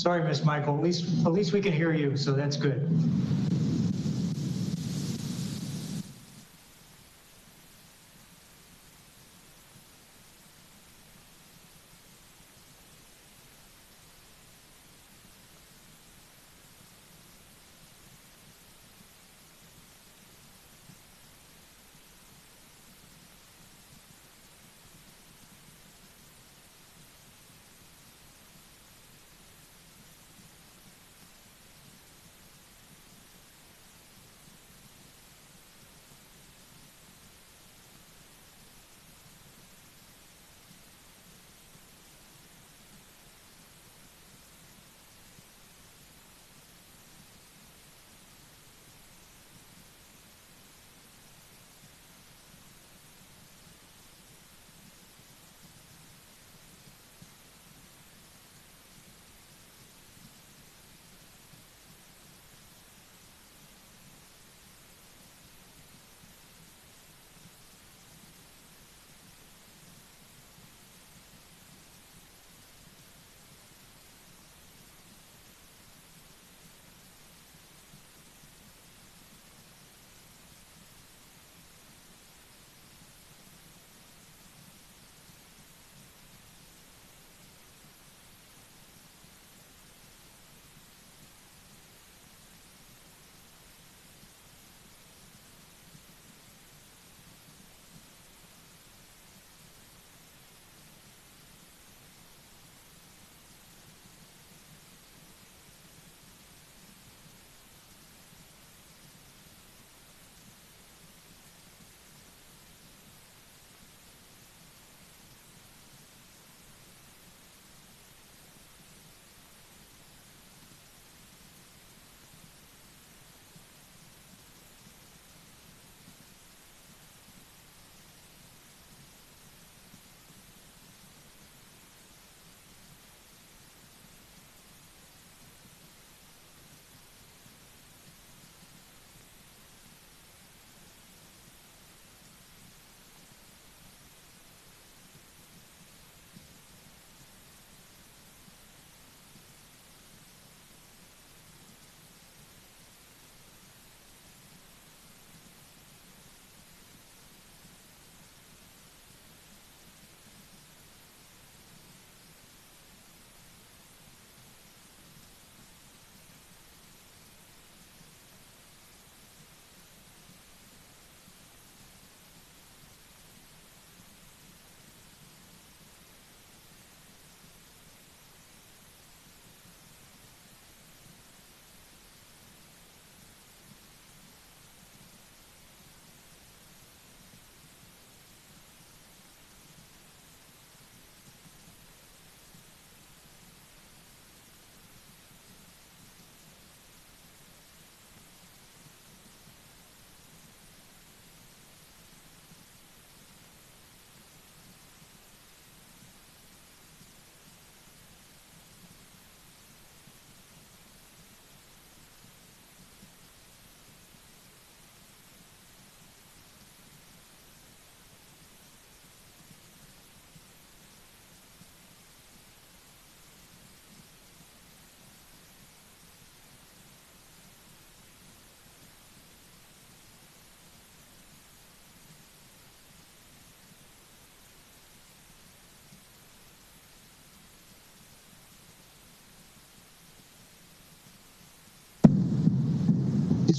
Sorry, Ms. Michael. At least we can hear you, so that's good.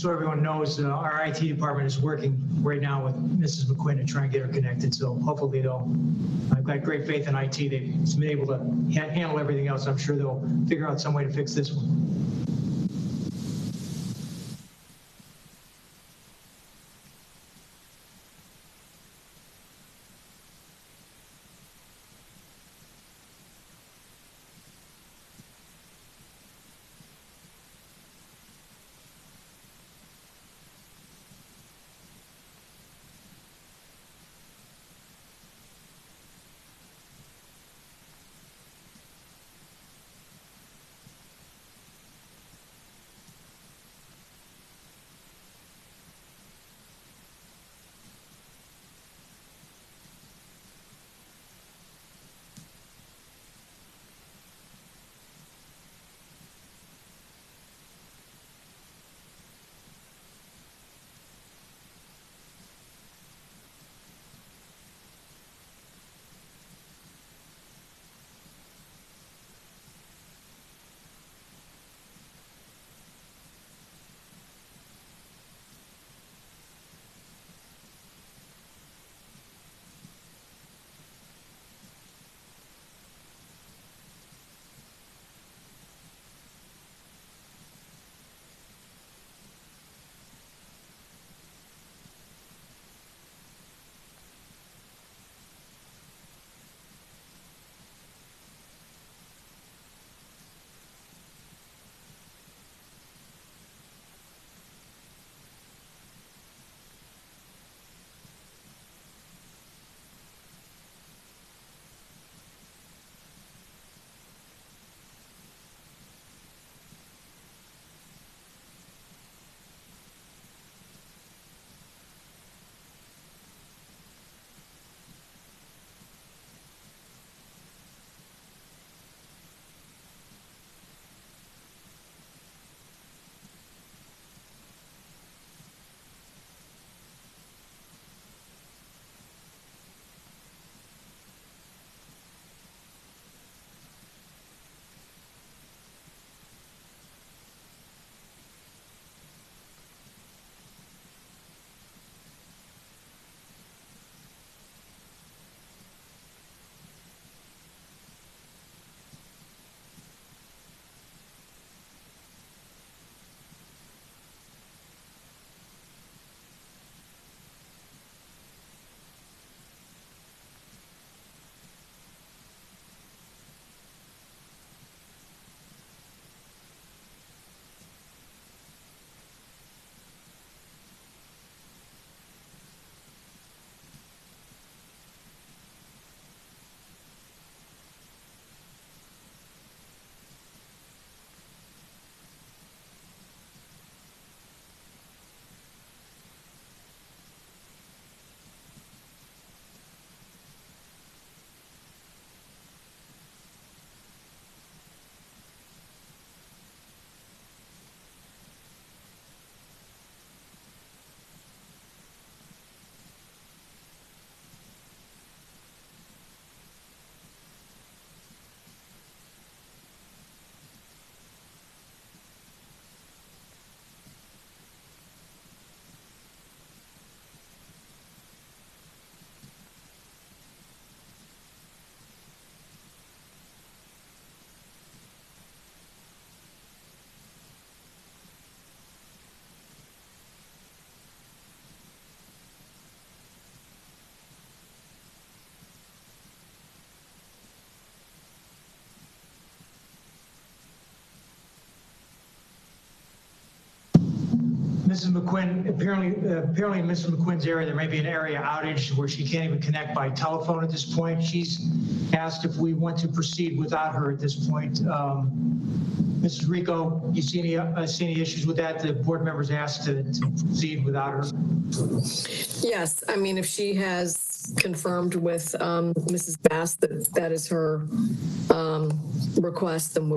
so everyone knows, our IT department is working right now with Mrs. McQuinn to try and get her connected. So hopefully I've got great faith in IT. They've been able to handle everything else. I'm sure they'll figure out some way to fix this one. Mrs. McQuinn, apparently in Mrs. McQuinn's area, there may be an area outage where she can't even connect by telephone at this point. She's asked if we want to proceed without her at this point. Mrs. Rico, you see any issues with that? The board members asked to proceed without her. Yes, I mean, if she has confirmed with Mrs. Bass that is her request, then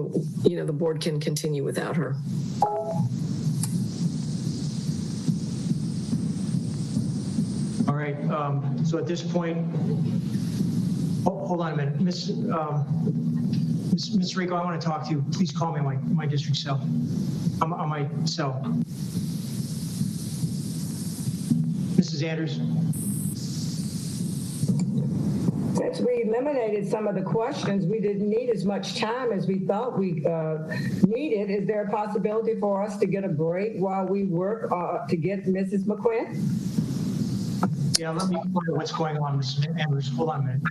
the board can continue without her. All right, so at this point, hold on a minute. Ms. Rico, I want to talk to you. Please call me on my district cell, on my cell. Mrs. Anders? Since we eliminated some of the questions, we didn't need as much time as we thought we needed. Is there a possibility for us to get a break while we work to get Mrs. McQuinn? Yeah, let me find out what's going on, Mrs. Anders. Hold on a minute.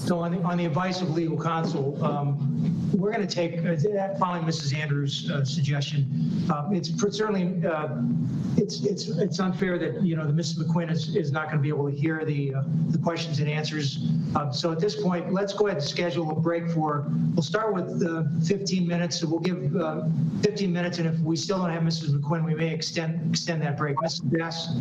So on the advice of legal counsel, we're going to take, following Mrs. Andrews' suggestion, it's certainly, it's unfair that, you know, the Mrs. McQuinn is not going to be able to hear the questions and answers. So at this point, let's go ahead and schedule a break we'll start with 15 minutes. So we'll give 15 minutes, and if we still don't have Mrs. McQuinn, we may extend that break. Mrs. Bass?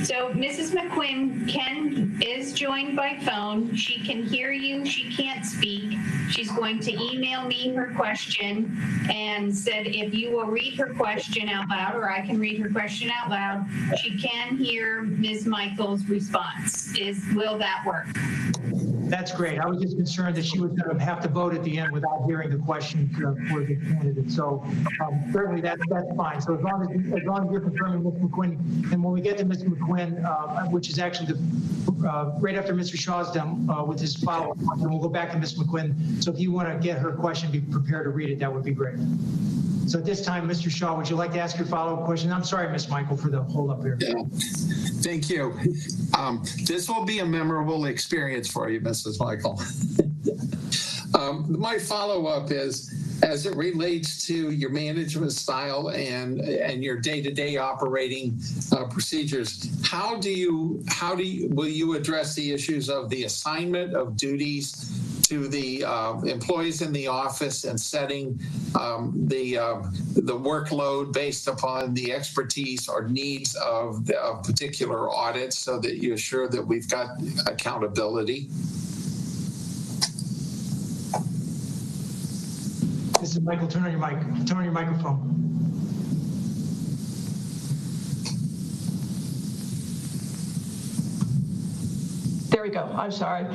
So Mrs. McQuinn is joined by phone. She can hear you. She can't speak. She's going to email me her question and said if you will read her question out loud, or I can read her question out loud, she can hear Ms. Michael's response. Will that work? That's great. I was just concerned that she was going to have to vote at the end without hearing the question for the candidate. So certainly that's fine. So as long as you're confirming Ms. McQuinn, and when we get to Ms. McQuinn, which is actually right after Mr. Shaw's done with his follow-up, and we'll go back to Ms. McQuinn. So if you want to get her question, be prepared to read it. That would be great. So at this time, Mr. Shaw, would you like to ask your follow-up question? I'm sorry, Ms. Michael, for the hold-up here. Yeah. Thank you. This will be a memorable experience for you, Mrs. Michael. My follow-up is, as it relates to your management style and your day-to-day operating procedures, will you address the issues of the assignment of duties to the employees in the office and setting the workload based upon the expertise or needs of particular audits, so that you assure that we've got accountability? Mrs. Michael, turn on your microphone. There we go. I'm sorry.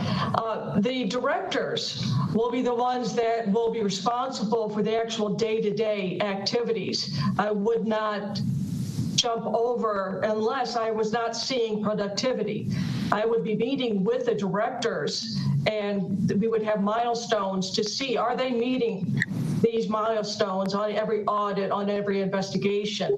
The directors will be the ones that will be responsible for the actual day-to-day activities. I would not jump over unless I was not seeing productivity. I would be meeting with the directors, and we would have milestones to see, are they meeting these milestones on every audit, on every investigation?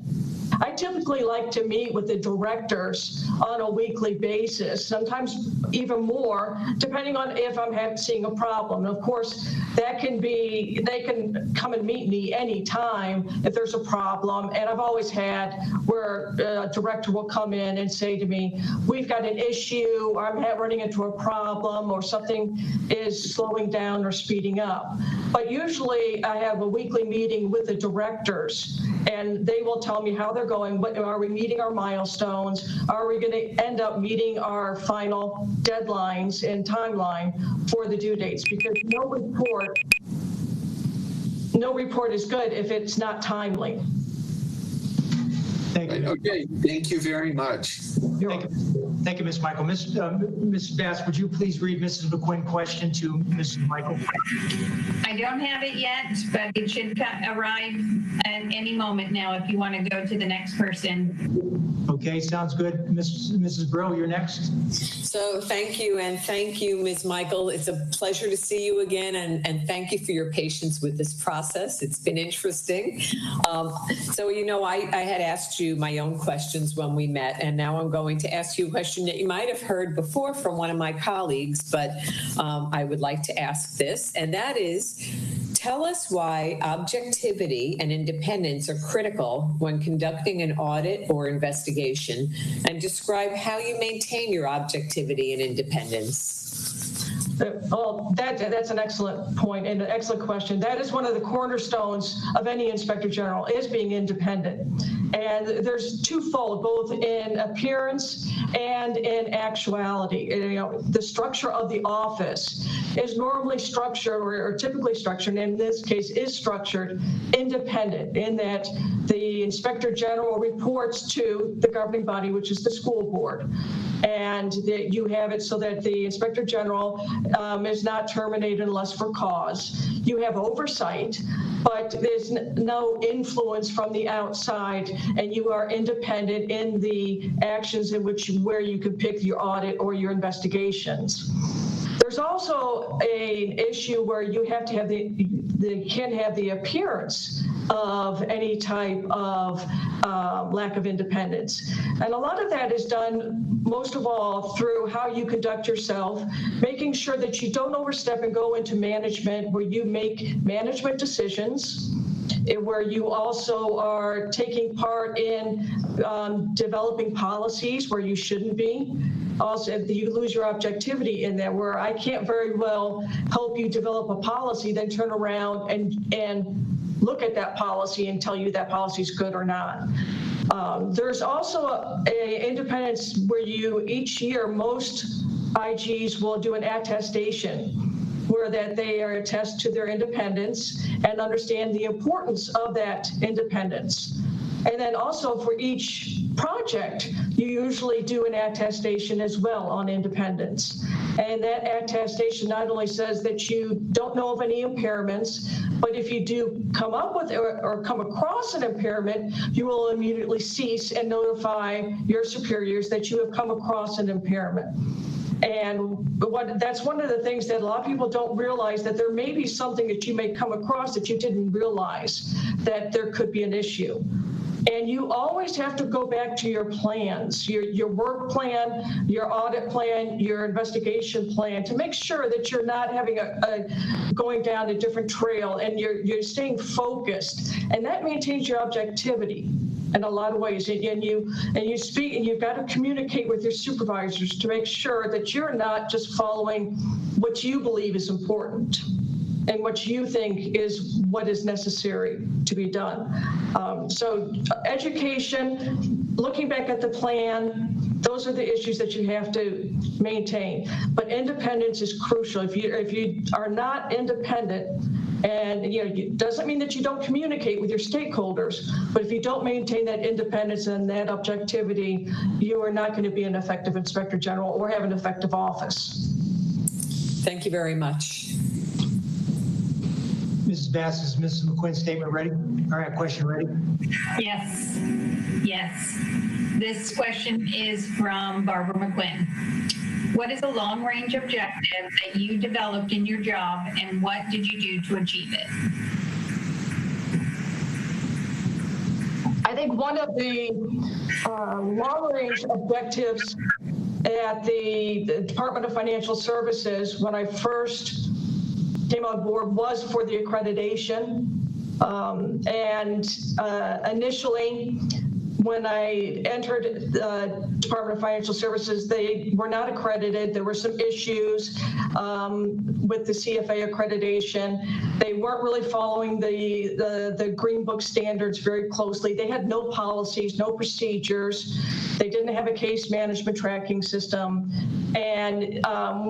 I typically like to meet with the directors on a weekly basis, sometimes even more, depending on if I'm seeing a problem. And of course, that can be, they can come and meet me anytime if there's a problem. And I've always had where a director will come in and say to me, we've got an issue, or I'm running into a problem, or something is slowing down or speeding up. But usually I have a weekly meeting with the directors, and they will tell me how they're going. What, are we meeting our milestones? Are we going to end up meeting our final deadlines and timeline for the due dates? Because no report is good if it's not timely. Thank you. Okay, thank you very much. Thank Thank you, Ms. Michael. Ms. Bass, would you please read Mrs. McQuinn's question to Mrs. Michael? I don't have it yet, but it should arrive at any moment now if you want to go to the next person. Okay, sounds good. Mrs. Brill, you're next. So thank you, and thank you, Ms. Michael. It's a pleasure to see you again, and thank you for your patience with this process. It's been interesting. So, you know, I had asked you my own questions when we met, and now I'm going to ask you a question that you might have heard before from one of my colleagues, but I would like to ask this, and that is, tell us why objectivity and independence are critical when conducting an audit or investigation, and describe how you maintain your objectivity and independence. Well, that's an excellent point and an excellent question. That is one of the cornerstones of any inspector general, is being independent. And there's twofold, both in appearance and in actuality. You know, the structure of the office is normally structured, or typically structured, and in this case is structured independent, in that the inspector general reports to the governing body, which is the school board. And you have it so that the inspector general is not terminated unless for cause. You have oversight, but there's no influence from the outside, and you are independent in the actions in where you can pick your audit or your investigations. There's also an issue where you have to have can have the appearance of any type of lack of independence. And a lot of that is done, most of all, through how you conduct yourself, making sure that you don't overstep and go into management where you make management decisions, where you also are taking part in developing policies where you shouldn't be. Also, you lose your objectivity in there, where I can't very well help you develop a policy, then turn around and look at that policy and tell you that policy is good or not. There's also a independence where each year, most IGs will do an attestation, where that they are attest to their independence and understand the importance of that independence. And then also for each project, you usually do an attestation as well on independence. And that attestation not only says that you don't know of any impairments, but if you do come up with or come across an impairment, you will immediately cease and notify your superiors that you have come across an impairment. And that's one of the things that a lot of people don't realize, that there may be something that you may come across that you didn't realize that there could be an issue. And you always have to go back to your plans, your work plan, your audit plan, your investigation plan, to make sure that you're not having going down a different trail, and you're staying focused. And that maintains your objectivity in a lot of ways. And you speak, and you've got to communicate with your supervisors to make sure that you're not just following what you believe is important and what you think is what is necessary to be done. So education, looking back at the plan, those are the issues that you have to maintain. But independence is crucial. If you are not independent, and it doesn't mean that you don't communicate with your stakeholders, but if you don't maintain that independence and that objectivity, you are not going to be an effective inspector general or have an effective office. Thank you very much. Mrs. Bass, is Mrs. McQuinn's statement ready? All right, question ready? Yes. This question is from Barbara McQuinn. What is a long-range objective that you developed in your job, and what did you do to achieve it? I think one of the long-range objectives at the Department of Financial Services when I first came on board was for the accreditation. Initially, when I entered the Department of Financial Services, they were not accredited. There were some issues with the CFA accreditation. They weren't really following the Green Book standards very closely. They had no policies, no procedures. They didn't have a case management tracking system. And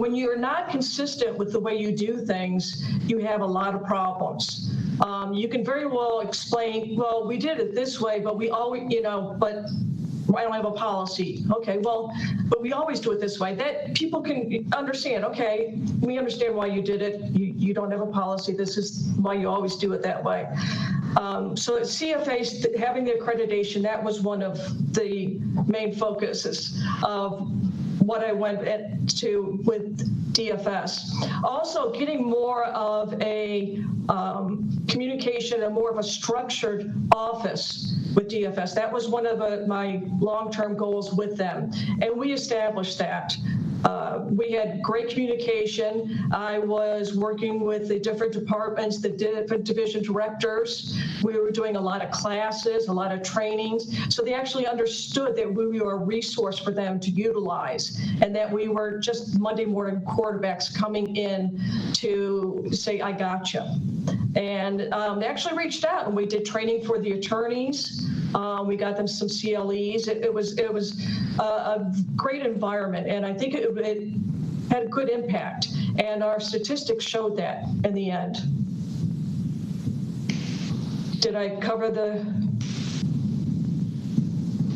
when you're not consistent with the way you do things, you have a lot of problems. You can very well explain, well, we did it this way, but we always, but I don't have a policy. Okay, well, but we always do it this way. That people can understand, okay, we understand why you did it. You don't have a policy. This is why you always do it that way. So CFA, having the accreditation, that was one of the main focuses of what I went to with DFS. Also getting more of a communication and more of a structured office with DFS. That was one of my long-term goals with them, and we established that. We had great communication. I was working with the different departments, the different division directors. We were doing a lot of classes, a lot of trainings. So they actually understood that we were a resource for them to utilize, and that we were just Monday morning quarterbacks coming in to say, I got you. And they actually reached out, and we did training for the attorneys. We got them some CLEs. It was a great environment, and I think it had a good impact, and our statistics showed that in the end. Did I cover the?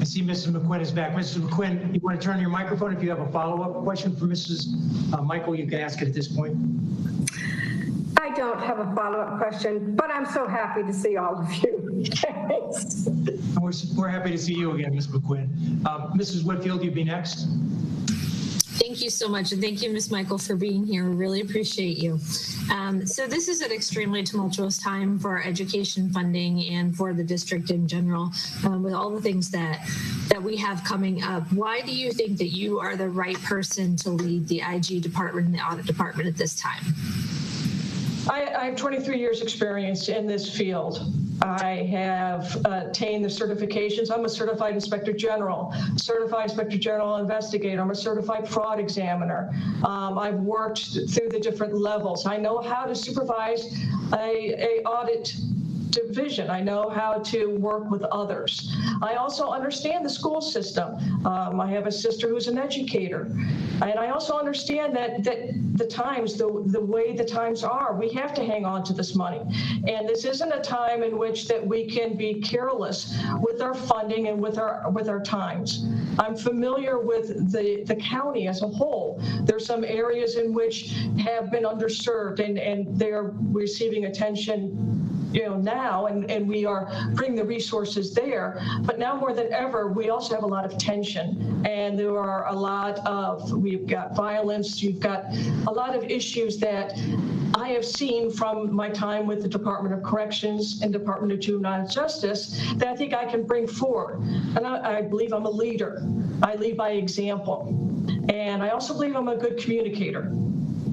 I see Mrs. McQuinn is back. Mrs. McQuinn, you want to turn your microphone if you have a follow-up question for Mrs. Michael, you can ask it at this point. I don't have a follow-up question, but I'm so happy to see all of you. Thanks. We're happy to see you again, Ms. McQuinn. Mrs. Whitfield, you'd be next. Thank you so much, and thank you, Ms. Michael, for being here. We really appreciate you. So this is an extremely tumultuous time for our education funding and for the district in general, with all the things that we have coming up. Why do you think that you are the right person to lead the IG department and the audit department at this time? I have 23 years experience in this field. I have attained the certifications. I'm a certified inspector general, certified inspector general investigator. I'm a certified fraud examiner. I've worked through the different levels. I know how to supervise a audit division. I know how to work with others. I also understand the school system. I have a sister who's an educator. And I also understand that the times, the way the times are, we have to hang on to this money. And this isn't a time in which that we can be careless with our funding and with our times. I'm familiar with the county as a whole. There's some areas in which have been underserved, and they're receiving attention now, and we are putting the resources there. But now more than ever, we also have a lot of tension, and there are a lot of, we've got violence, you've got a lot of issues that I have seen from my time with the Department of Corrections and Department of Juvenile Justice that I think I can bring forward. And I believe I'm a leader. I lead by example. And I also believe I'm a good communicator.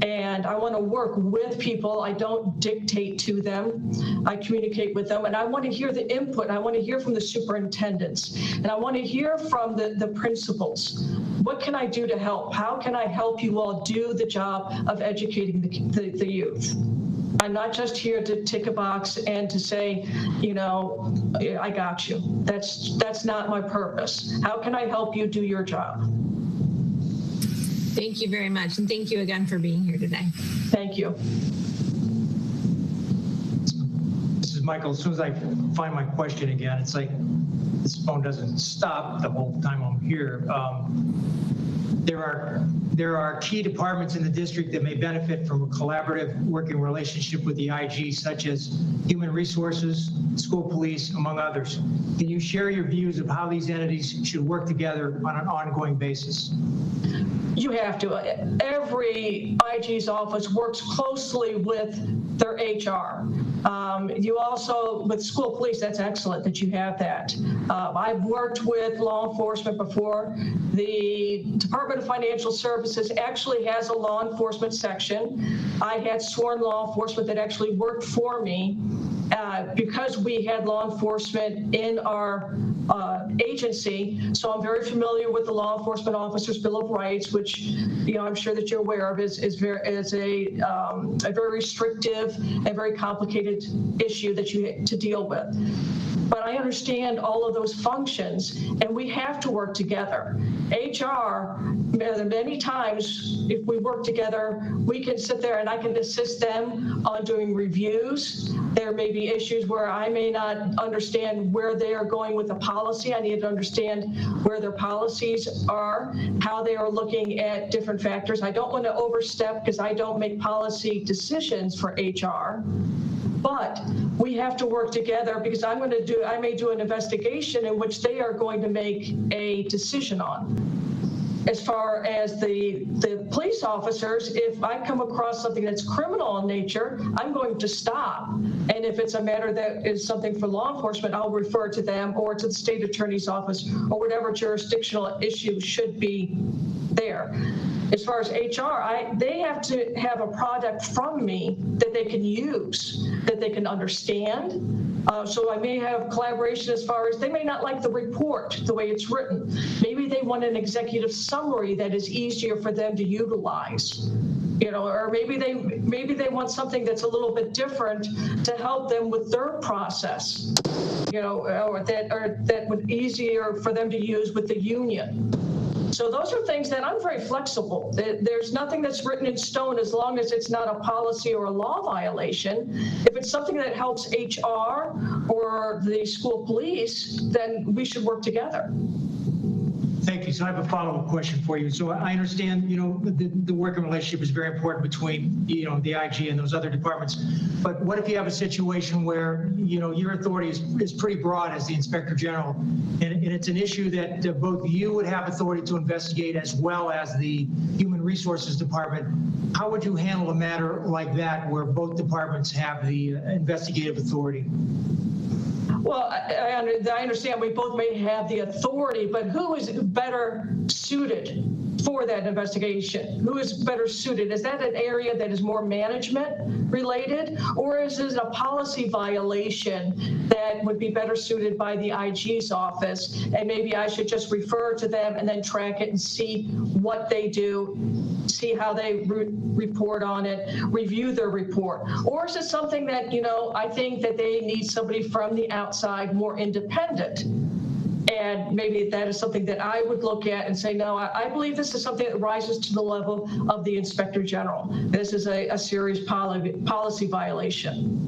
And I want to work with people. I don't dictate to them. I communicate with them, and I want to hear the input. I want to hear from the superintendents, and I want to hear from the principals. What can I do to help? How can I help you all do the job of educating the youth? I'm not just here to tick a box and to say, I got you. That's not my purpose. How can I help you do your job? Thank you very much, and thank you again for being here today. Thank you. Mrs. Michael, as soon as I find my question again, it's like this phone doesn't stop the whole time I'm here. There are key departments in the district that may benefit from a collaborative working relationship with the IG, such as human resources, school police, among others. Can you share your views of how these entities should work together on an ongoing basis? You have to. Every IG's office works closely with their HR. You also, with school police, that's excellent that you have that. I've worked with law enforcement before. The Department of Financial Services actually has a law enforcement section. I had sworn law enforcement that actually worked for me because we had law enforcement in our agency. So I'm very familiar with the Law Enforcement Officers Bill of Rights, which I'm sure that you're aware of is a very restrictive and very complicated issue that you have to deal with. but I understand all of those functions, and we have to work together. HR, many times, if we work together, we can sit there and I can assist them on doing reviews. There may be issues where I may not understand where they are going with the policy. I need to understand where their policies are, how they are looking at different factors. I don't want to overstep because I don't make policy decisions for HR. But we have to work together because I may do an investigation in which they are going to make a decision on. As far as the police officers, if I come across something that's criminal in nature, I'm going to stop. And if it's a matter that is something for law enforcement, I'll refer to them or to the state attorney's office or whatever jurisdictional issue should be there. As far as HR, they have to have a product from me that they can use, that they can understand. So I may have collaboration as far as they may not like the report the way it's written. Maybe they want an executive summary that is easier for them to utilize. Or maybe they want something that's a little bit different to help them with their process, or that would be easier for them to use with the union. So those are things that I'm very flexible. There's nothing that's written in stone as long as it's not a policy or a law violation. If it's something that helps HR or the school police, then we should work together. Thank you. So I have a follow-up question for you. So I understand, the working relationship is very important between, the IG and those other departments. But what if you have a situation where, your authority is pretty broad as the Inspector General, and it's an issue that both you would have authority to investigate as well as the Human Resources Department. How would you handle a matter like that where both departments have the investigative authority? Well, I understand we both may have the authority, but who is better suited for that investigation? Who is better suited? Is that an area that is more management related, or is it a policy violation that would be better suited by the IG's office? And maybe I should just refer to them and then track it and see what they do, see how they report on it, review their report. Or is it something that, I think that they need somebody from the outside, more independent? And maybe that is something that I would look at and say, no, I believe this is something that rises to the level of the Inspector General. This is a serious policy violation.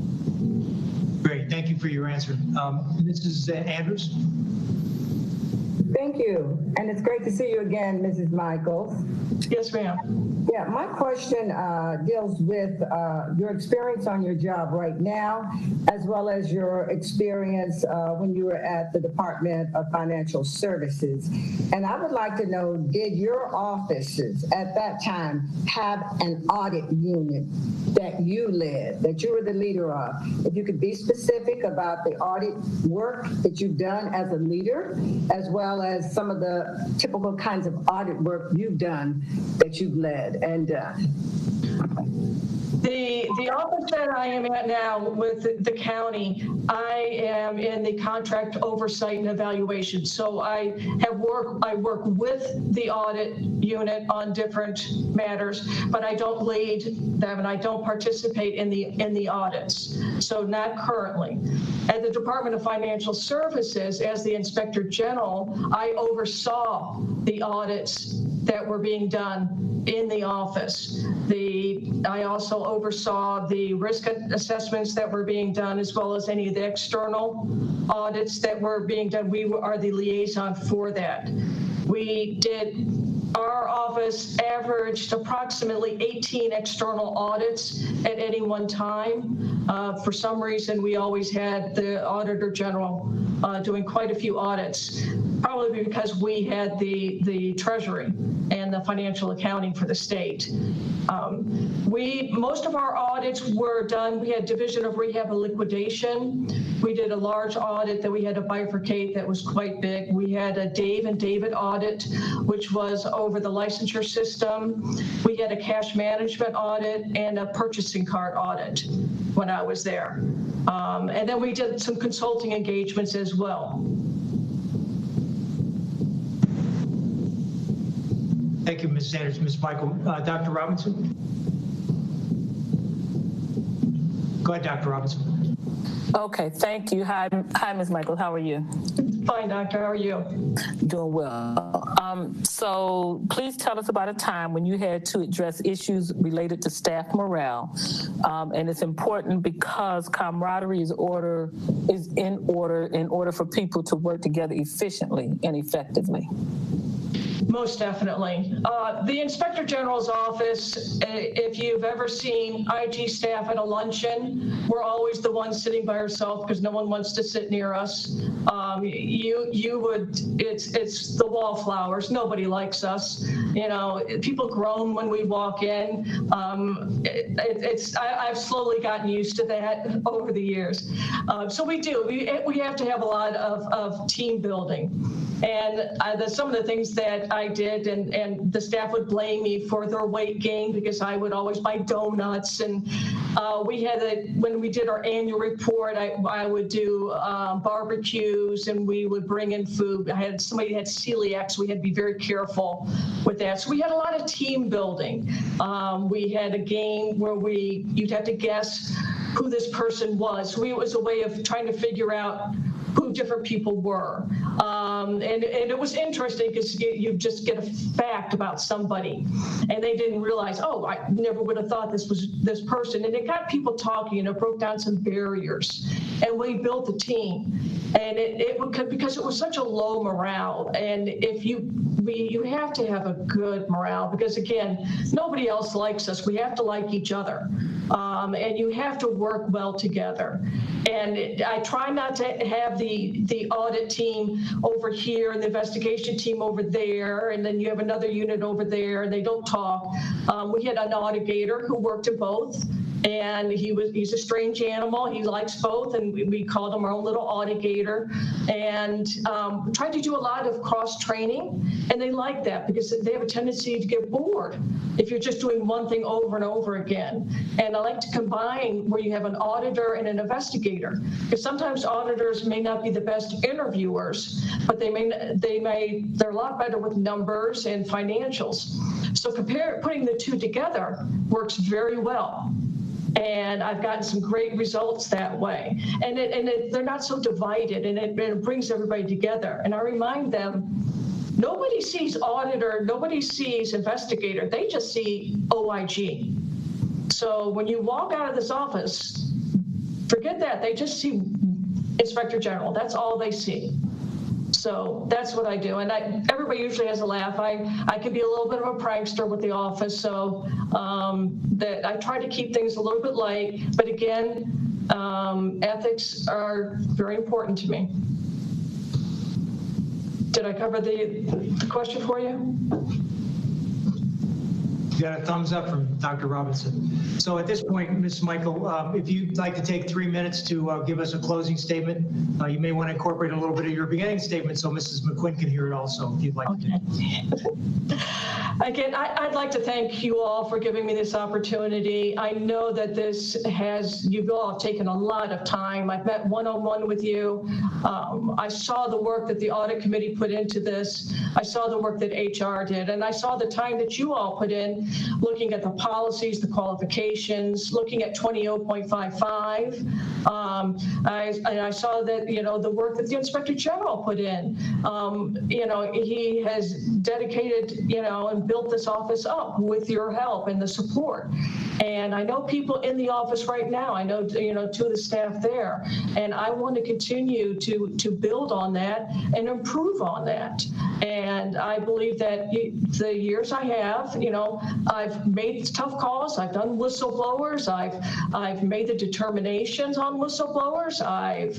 Great. Thank you for your answer. Mrs. Andrews. Thank you. And it's great to see you again, Mrs. Michaels. Yes, ma'am. Yeah, my question deals with your experience on your job right now, as well as your experience when you were at the Department of Financial Services. And I would like to know, did your offices at that time have an audit unit that you led, that you were the leader of? If you could be specific about the audit work that you've done as a leader, as well as some of the typical kinds of audit work you've done that you've led and done. The office that I am at now with the county, I am in the contract oversight and evaluation. So I work with the audit unit on different matters, but I don't lead them and I don't participate in the audits. So not currently. At the Department of Financial Services, as the Inspector General, I oversaw the audits that were being done in the office. I also oversaw the risk assessments that were being done, as well as any of the external audits that were being done. We are the liaison for that. Our office averaged approximately 18 external audits at any one time. For some reason, we always had the Auditor General doing quite a few audits, probably because we had the Treasury and the financial accounting for the state. Most of our audits were done. We had Division of Rehab and Liquidation. We did a large audit that we had to bifurcate that was quite big. We had a Dave and David audit, which was over the licensure system. We had a cash management audit and a purchasing card audit when I was there. And then we did some consulting engagements as well. Thank you, Ms. Sanders. Ms. Michael. Dr. Robinson? Go ahead, Dr. Robinson. Okay, thank you. Hi, Ms. Michaels. How are you? Fine, doctor. How are you? Doing well. So please tell us about a time when you had to address issues related to staff morale. And it's important because camaraderie is in order for people to work together efficiently and effectively. Most definitely. The Inspector General's office, if you've ever seen IG staff at a luncheon, we're always the ones sitting by ourselves because no one wants to sit near us. It's the wallflowers. Nobody likes us. You know, people groan when we walk in. I've slowly gotten used to that over the years. So we have to have a lot of team building. And some of the things that I did, and the staff would blame me for their weight gain because I would always buy donuts. And when we did our annual report, I would do barbecues, and we would bring in food. Somebody had celiac, so we had to be very careful with that. So we had a lot of team building. We had a game where you'd have to guess who this person was. So it was a way of trying to figure out who different people were. And it was interesting because you just get a fact about somebody and they didn't realize, oh, I never would have thought this was this person. And it got people talking, and it broke down some barriers. And we built a team. And because it was such a low morale. And you have to have a good morale because, again, nobody else likes us. We have to like each other. And you have to work well together. And I try not to have the audit team over here and the investigation team over there, and then you have another unit over there, and they don't talk. We had an auditator who worked in both. And he's a strange animal. He likes both, and we called him our own little auditator. And tried to do a lot of cross training, and they like that because they have a tendency to get bored if you're just doing one thing over and over again. And I like to combine where you have an auditor and an investigator, because sometimes auditors may not be the best interviewers, but they're a lot better with numbers and financials. So putting the two together works very well. And I've gotten some great results that way. And they're not so divided, and it brings everybody together. And I remind them, nobody sees auditor, nobody sees investigator, they just see OIG. So when you walk out of this office, forget that, they just see Inspector General, that's all they see. So that's what I do. And everybody usually has a laugh. I can be a little bit of a prankster with the office, so that I try to keep things a little bit light. But again, ethics are very important to me. Did I cover the question for you? You got a thumbs up from Dr. Robinson. So at this point, Ms. Michael, if you'd like to take 3 minutes to give us a closing statement, you may want to incorporate a little bit of your beginning statement so Mrs. McQuinn can hear it also, if you'd like to. Again, I'd like to thank you all for giving me this opportunity. I know that you've all taken a lot of time. I've met one-on-one with you. I saw the work that the audit committee put into this. I saw the work that HR did, and I saw the time that you all put in looking at the policies, the qualifications, looking at 20.55. I saw that, the work that the Inspector General put in. He has dedicated, and built this office up with your help and the support. And I know people in the office right now. I know, two of the staff there. And I want to continue to build on that and improve on that. And I believe that the years I have, I've made tough calls. I've done whistleblowers. I've made the determinations on whistleblowers. I've,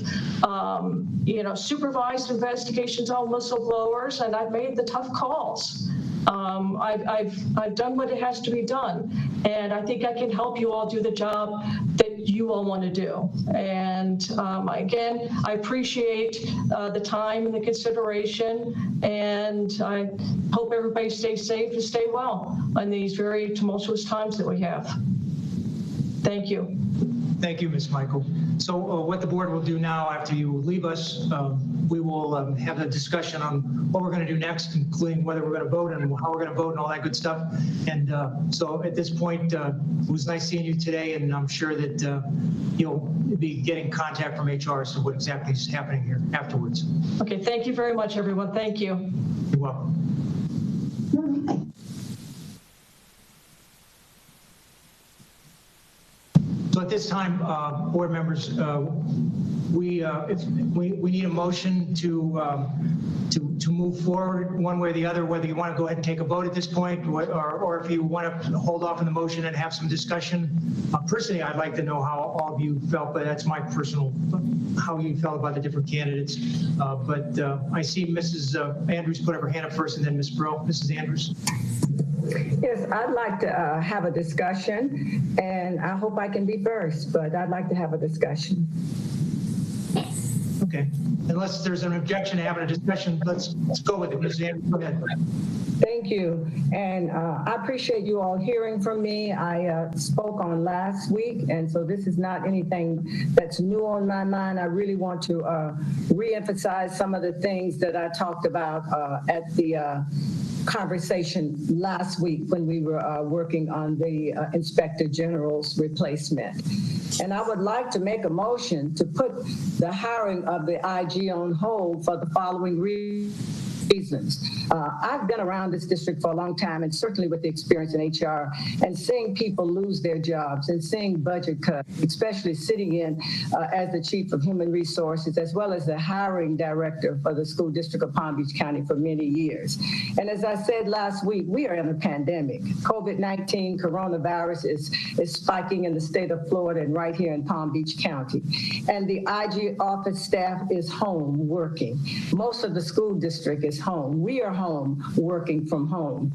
supervised investigations on whistleblowers, and I've made the tough calls. I've done what it has to be done, and I think I can help you all do the job that you all want to do. And again, I appreciate the time and the consideration, and I hope everybody stays safe and stay well in these very tumultuous times that we have. Thank you. Thank you, Ms. Michael. So what the board will do now after you leave us, we will have a discussion on what we're going to do next, including whether we're going to vote and how we're going to vote and all that good stuff. And so at this point, it was nice seeing you today, and I'm sure that you'll be getting contact from HR as to what exactly is happening here afterwards. Okay, thank you very much, everyone. Thank you. You're welcome. So at this time, board members, we need a motion to move forward one way or the other, whether you want to go ahead and take a vote at this point, or if you want to hold off on the motion and have some discussion. Personally, I'd like to know how all of you felt, but that's my personal, how you felt about the different candidates. But I see Mrs. Andrews put her hand up first, and then Ms. Brill. Mrs. Andrews. Yes, I'd like to have a discussion, and I hope I can be first, but I'd like to have a discussion. Okay. Unless there's an objection to having a discussion, let's go with it. Ms. Andrews, go ahead. Thank you. And I appreciate you all hearing from me. I spoke on last week, and so this is not anything that's new on my mind. I really want to reemphasize some of the things that I talked about at the conversation last week when we were working on the Inspector General's replacement. And I would like to make a motion to put the hiring of the IG on hold for the following reasons. I've been around this district for a long time, and certainly with the experience in HR, and seeing people lose their jobs and seeing budget cuts, especially sitting in as the Chief of Human Resources, as well as the hiring director for the School District of Palm Beach County for many years. And as I said last week, we are in a pandemic. COVID-19, coronavirus is spiking in the state of Florida and right here in Palm Beach County. And the IG office staff is home working. Most of the school district is home. We are home working from home.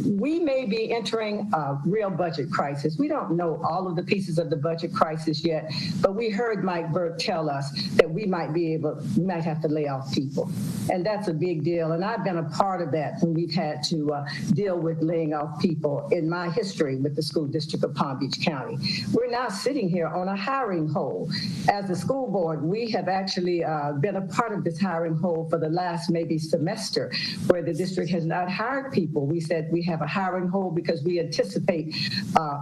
We may be entering a real budget crisis. We don't know all of the pieces of the budget crisis yet, but we heard Mike Burke tell us that we might have to lay off people. And that's a big deal. And I've been a part of that when we've had to deal with laying off people in my history with the School District of Palm Beach County. We're now sitting here on a hiring hold. As the school board, we have actually been a part of this hiring hold for the last maybe semester, where the district has not hired people. We said we have a hiring hold because we anticipate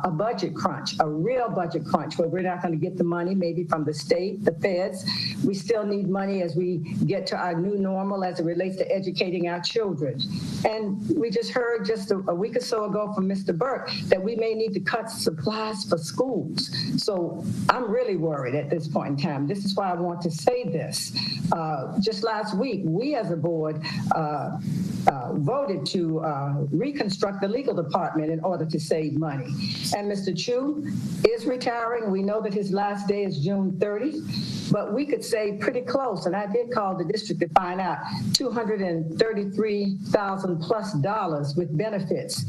a budget crunch, a real budget crunch, where we're not going to get the money maybe from the state, the feds. We still need money as we get to our new normal as it relates to educating our children. And we just heard just a week or so ago from Mr. Burke that we may need to cut supplies for schools. So I'm really worried at this point in time. This is why I want to say this. Just last week, we as a board voted to reconstruct the legal department in order to save money. And Mr. Chu is retiring. We know that his last day is June 30th, but we could save pretty close. And I did call the district to find out $233,000 plus with benefits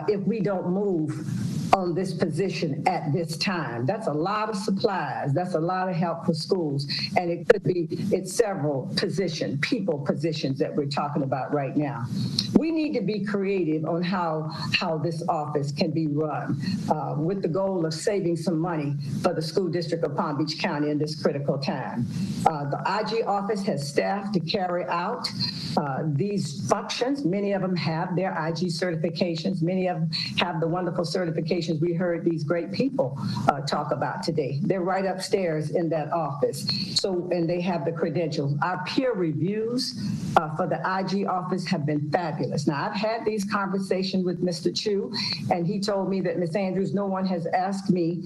if we don't move on this position at this time. That's a lot of supplies. That's a lot of help for schools. And it could be, it's several people positions that we're talking about right now. We need to be creative on how this office can be run with the goal of saving some money for the School District of Palm Beach County in this critical time. The IG office has staff to carry out these functions. Many of them have their IG certifications. Many of them have the wonderful certifications we heard these great people talk about today. They're right upstairs in that office. So, and they have the credentials. Our peer reviews for the IG office have been fabulous. Now, I've had these conversations with Mr. Chu, and he told me that, Ms. Andrews, no one has asked me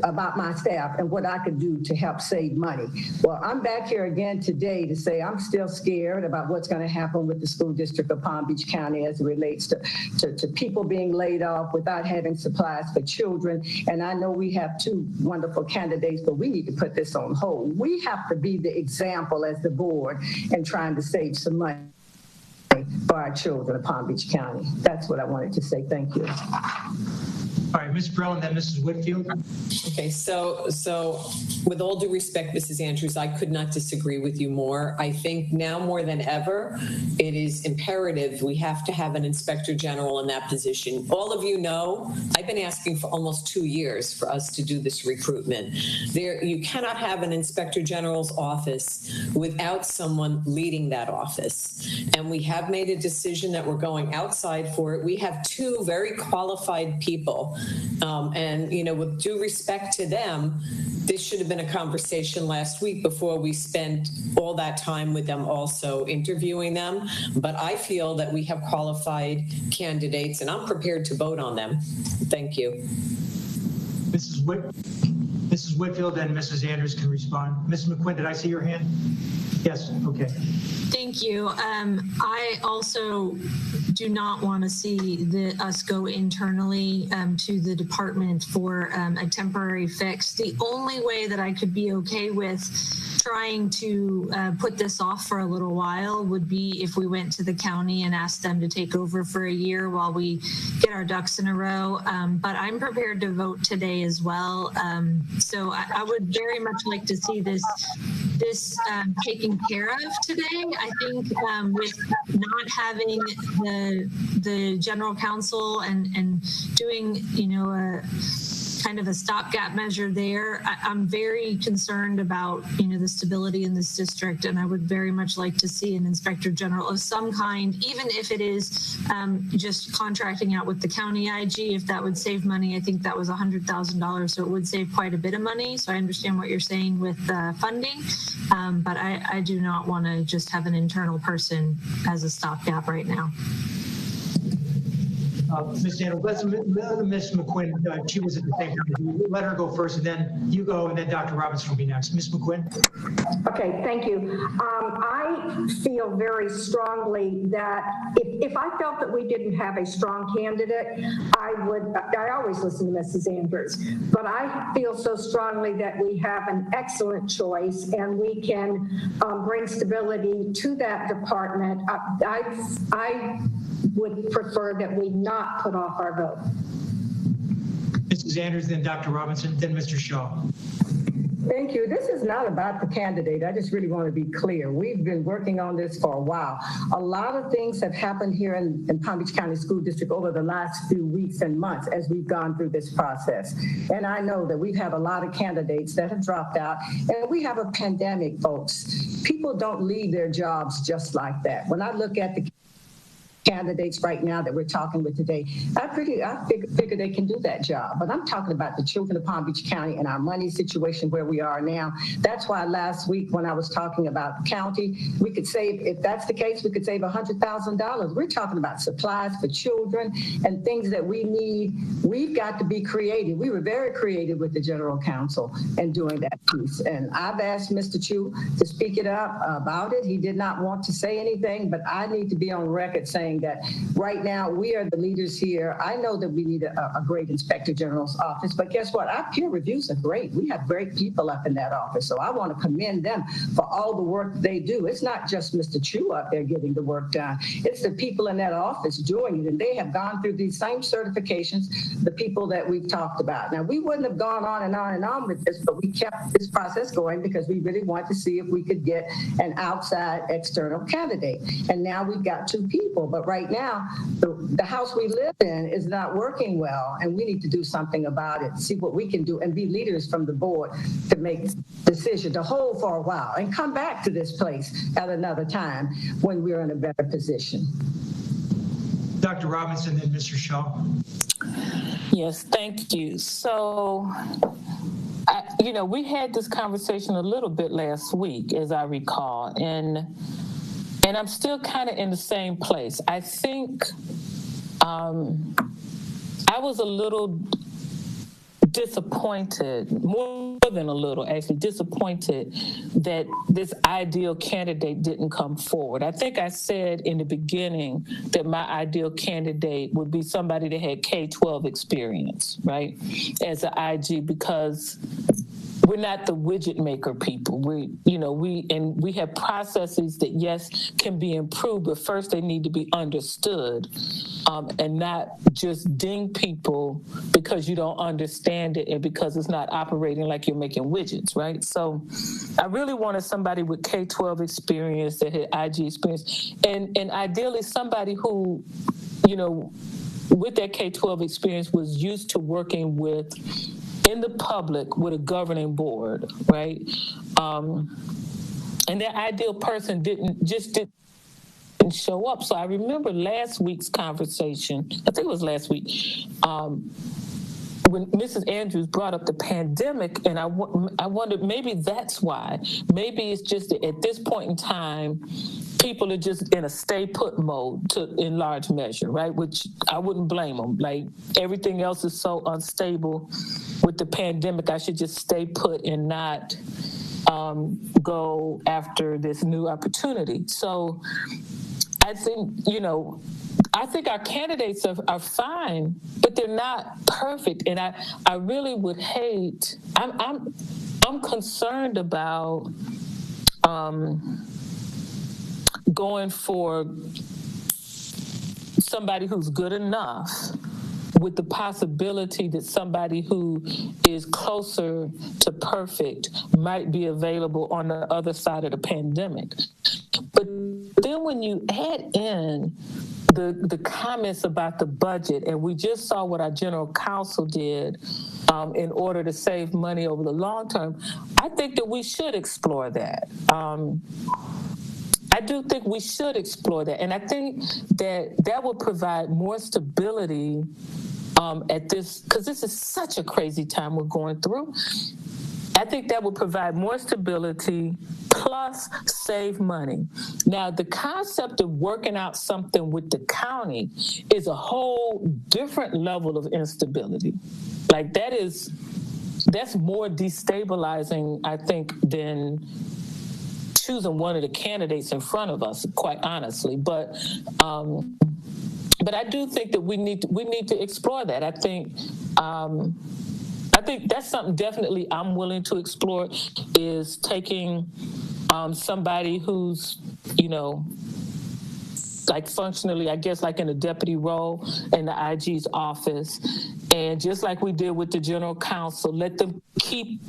about my staff and what I could do to help save money. Well, I'm back here again today to say I'm still scared about what's going to happen with the School District of Palm Beach County as it relates to people being laid off without having supplies for children. And I know we have two wonderful candidates, but we need to put this on hold. We have to be the example as the board in trying to save some money for our children in Palm Beach County. That's what I wanted to say. Thank you. All right, Ms. Brill and then Mrs. Whitfield. Okay, so with all due respect, Mrs. Andrews, I could not disagree with you more. I think now more than ever, it is imperative we have to have an inspector general in that position. All of you know, I've been asking for almost 2 years for us to do this recruitment. You cannot have an inspector general's office without someone leading that office. And we have made a decision that we're going outside for it. We have 2 very qualified people. And, you know, with due respect to them, this should have been a conversation last week before we spent all that time with them also interviewing them. But I feel that we have qualified candidates and I'm prepared to vote on them. Thank you. Mrs. Whitfield and Mrs. Andrews can respond. Mrs. McQuinn, did I see your hand? Yes, okay. Thank you. I also do not want to see us go internally to the department for a temporary fix. The only way that I could be okay with trying to put this off for a little while would be if we went to the county and asked them to take over for a year while we get our ducks in a row. But I'm prepared to vote today as well. So I would very much like to see this taken care of today. I think with not having the general counsel and doing, you know, a kind of a stopgap measure there, I'm very concerned about, you know, the stability in this district, and I would very much like to see an inspector general of some kind, even if it is just contracting out with the county IG. If that would save money, I think that was $100,000, so it would save quite a bit of money. So I understand what you're saying with funding, but I do not want to just have an internal person as a stopgap right now. Ms. Daniel, let Ms. McQuinn, she was at the same time. Let her go first, and then you go, and then Dr. Robinson will be next. Ms. McQuinn? Okay, thank you. I feel very strongly that if I felt that we didn't have a strong candidate, I always listen to Mrs. Andrews, but I feel so strongly that we have an excellent choice and we can bring stability to that department. I would prefer that we not put off our vote. Mrs. Andrews, then Dr. Robinson, then Mr. Shaw. Thank you. This is not about the candidate. I just really want to be clear. We've been working on this for a while. A lot of things have happened here in Palm Beach County School District over the last few weeks and months as we've gone through this process. And I know that we've had a lot of candidates that have dropped out, and we have a pandemic, folks. People don't leave their jobs just like that. When I look at the candidates right now that we're talking with today, I figure they can do that job. But I'm talking about the children of Palm Beach County and our money situation where we are now. That's why last week when I was talking about the county, we could save, if that's the case, we could save $100,000. We're talking about supplies for children and things that we need. We've got to be creative. We were very creative with the general counsel and doing that piece. And I've asked Mr. Chu to speak it up about it. He did not want to say anything, but I need to be on record saying that right now we are the leaders here. I know that we need a great inspector general's office, but guess what? Our peer reviews are great. We have great people up in that office. So I want to commend them for all the work they do. It's not just Mr. Chu up there getting the work done. It's the people in that office doing it. And they have gone through these same certifications, the people that we've talked about. Now, we wouldn't have gone on and on and on with this, but we kept this process going because we really wanted to see if we could get an outside external candidate. And now we've got 2 people. But right now, the house we live in is not working well, and we need to do something about it, see what we can do, and be leaders from the board to make decisions, to hold for a while, and come back to this place at another time when we're in a better position. Dr. Robinson, then Mr. Shaw. Yes, thank you. So, you know, we had this conversation a little bit last week, as I recall, and I'm still kind of in the same place. I think I was a little disappointed, more than a little, actually disappointed that this ideal candidate didn't come forward. I think I said in the beginning that my ideal candidate would be somebody that had K-12 experience, right, as an IG, because we're not the widget maker people. We have processes that, yes, can be improved, but first they need to be understood. and not just ding people because you don't understand it and because it's not operating like you're making widgets, right? So I really wanted somebody with K-12 experience that had IG experience, and ideally somebody who, you know, with that K-12 experience was used to working with, in the public, with a governing board, right? And that ideal person didn't show up. So I remember last week's conversation, I think it was last week, when Mrs. Andrews brought up the pandemic, and I wondered, maybe that's why. Maybe it's just that at this point in time, people are just in a stay put mode in large measure, right? Which I wouldn't blame them. Like, everything else is so unstable with the pandemic, I should just stay put and not go after this new opportunity. So I think, you know, I think our candidates are fine, but they're not perfect. And I really would hate, I'm concerned about going for somebody who's good enough with the possibility that somebody who is closer to perfect might be available on the other side of the pandemic. But then when you add in the comments about the budget, and we just saw what our general counsel did in order to save money over the long term, I think that we should explore that. I do think we should explore that. And I think that will provide more stability at this, because this is such a crazy time we're going through. I think that will provide more stability plus save money. Now, the concept of working out something with the county is a whole different level of instability. Like, that's more destabilizing, I think, than choosing one of the candidates in front of us, quite honestly. But I do think that we need to explore that. I think that's something definitely I'm willing to explore, is taking somebody who's, you know, like functionally, I guess, like in a deputy role in the IG's office. And just like we did with the general counsel, let them keep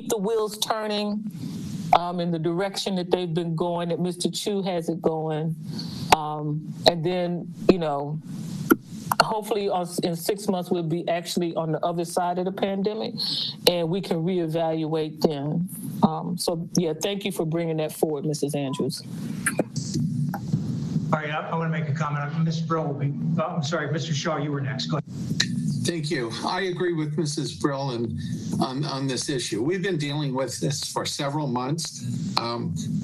the wheels turning in the direction that they've been going, that Mr. Chu has it going. And then, you know, hopefully in 6 months we'll be actually on the other side of the pandemic, and we can reevaluate then. So yeah, thank you for bringing that forward, Mrs. Andrews. All right, I want to make a comment. Ms. Brill will be, I'm sorry, Mr. Shaw, you were next. Go ahead. Thank you. I agree with Mrs. Brill on this issue. We've been dealing with this for several months.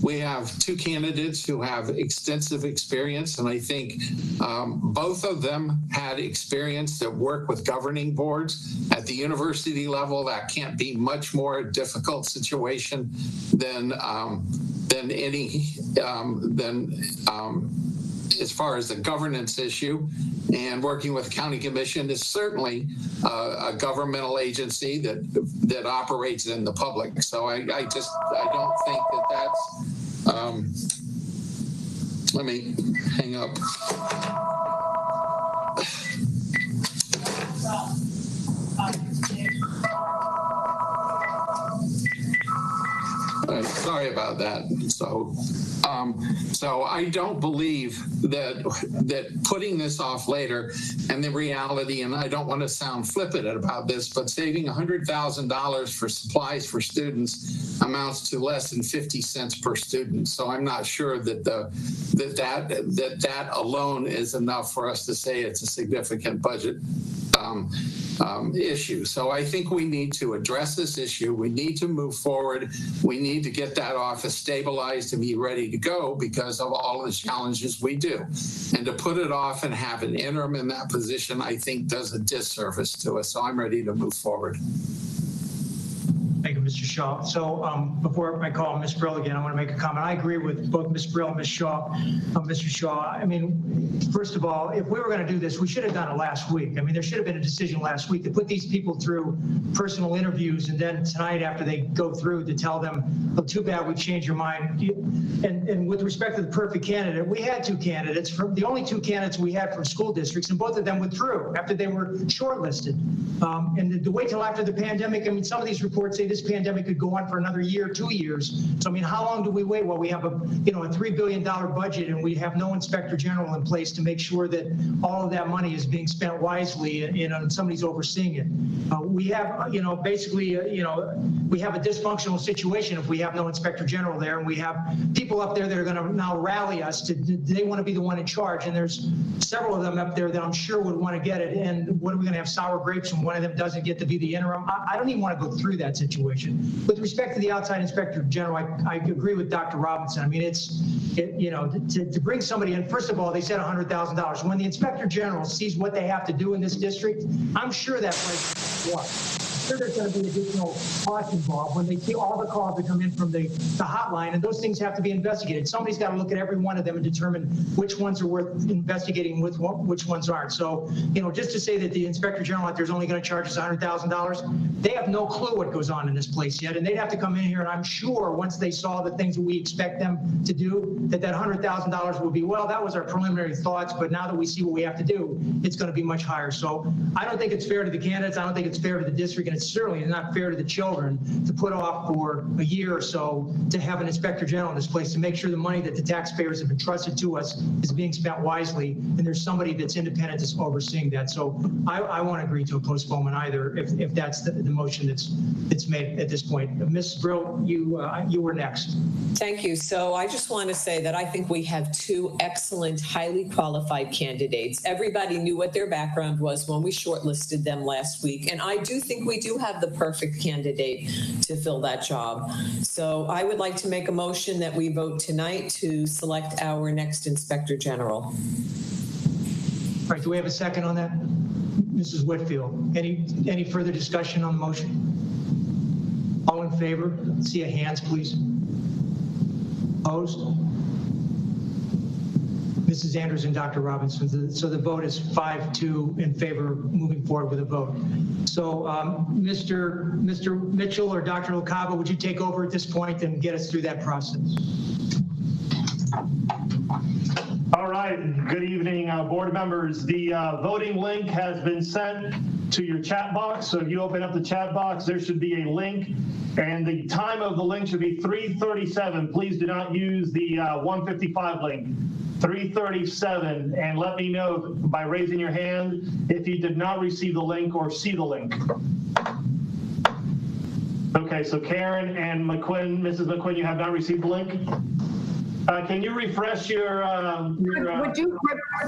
We have two candidates who have extensive experience, and I think both of them had experience that work with governing boards at the university level. That can't be much more difficult situation than as far as the governance issue. And working with the county commission is certainly a governmental agency that operates in the public. So I don't think that's, let me hang up. Sorry about that. So I don't believe that putting this off later, and the reality, and I don't want to sound flippant about this, but saving $100,000 for supplies for students amounts to less than 50 cents per student. So I'm not sure that that alone is enough for us to say it's a significant budget issue. So I think we need to address this issue. We need to move forward. We need to get that office stabilized and be ready to go because of all the challenges we do. And to put it off and have an interim in that position, I think does a disservice to us. So I'm ready to move forward. Thank you, Mr. Mr. Shaw. So before I call Ms. Brill again, I want to make a comment. I agree with both Ms. Brill and Ms. Shaw. Mr. Shaw, I mean, first of all, if we were going to do this, we should have done it last week. I mean, there should have been a decision last week to put these people through personal interviews, and then tonight after they go through to tell them, oh, too bad we changed your mind. And with respect to the perfect candidate, we had two candidates, from the only two candidates we had from school districts, and both of them withdrew after they were shortlisted. And to wait till after the pandemic, I mean, some of these reports say this pandemic could go on for another year, 2 years. So, I mean, how long do we wait? Well, we have a $3 billion budget, and we have no inspector general in place to make sure that all of that money is being spent wisely and somebody's overseeing it. We have, basically, we have a dysfunctional situation if we have no inspector general there, and we have people up there that are going to now rally us they want to be the one in charge, and there's several of them up there that I'm sure would want to get it. And what are we going to have, sour grapes when one of them doesn't get to be the interim? I don't even want to go through that situation. With respect to the outside inspector general, I agree with Dr. Robinson. I mean, to bring somebody in, first of all, they said $100,000. When the inspector general sees what they have to do in this district, I'm sure that place will work. I'm sure there's going to be additional costs involved when they see all the calls that come in from the hotline, and those things have to be investigated. Somebody's got to look at every one of them and determine which ones are worth investigating, which ones aren't. So, just to say that the inspector general out there is only going to charge us $100,000, they have no clue what goes on in this place yet, and they'd have to come in here, and I'm sure once they saw the things that we expect them to do, that $100,000 will be, well, that was our preliminary thoughts, but now that we see what we have to do, it's going to be much higher. So I don't think it's fair to the candidates. I don't think it's fair to the district, and it's certainly not fair to the children to put off for a year or so to have an inspector general in this place to make sure the money that the taxpayers have entrusted to us is being spent wisely, and there's somebody that's independent that's overseeing that. So I won't agree to a postponement either if that's the motion that's made at this point. Ms. Brill, you were next. Thank you. So I just want to say that I think we have two excellent, highly qualified candidates. Everybody knew what their background was when we shortlisted them last week, and I do think we do have the perfect candidate to fill that job. So I would like to make a motion that we vote tonight to select our next inspector general. All right, do we have a second on that? Mrs. Whitfield, any further discussion on the motion? All in favor? See a hands, please. Opposed? Mrs. Andrews and Dr. Robinson. So the vote is 5-2 in favor of moving forward with a vote. So Mr. Mitchell or Dr. LaCava, would you take over at this point and get us through that process? All right, good evening, board members. The voting link has been sent to your chat box. So if you open up the chat box, there should be a link, and the time of the link should be 3:37. Please do not use the 1:55 link. 3:37, and let me know by raising your hand if you did not receive the link or see the link. Okay, so Karen and McQuinn, Mrs. McQuinn, you have not received the link? Can you refresh your... Would you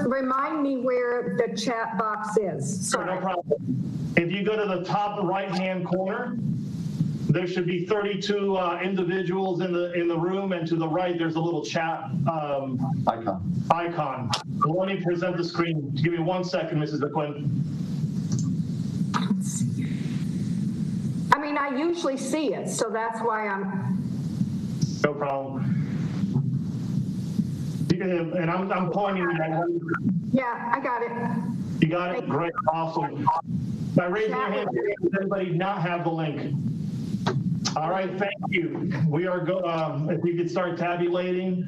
remind me where the chat box is? Sorry. No problem. If you go to the top right-hand corner, there should be 32 individuals in the room, and to the right, there's a little chat icon. Let me present the screen. Give me 1 second, Mrs. McQuinn. I mean, I usually see it, so that's why I'm... No problem. And I'm pointing at it. Yeah, I got it. You got it? Great, awesome. By raising your hand, does anybody not have the link? All right, thank you. We are if you could start tabulating.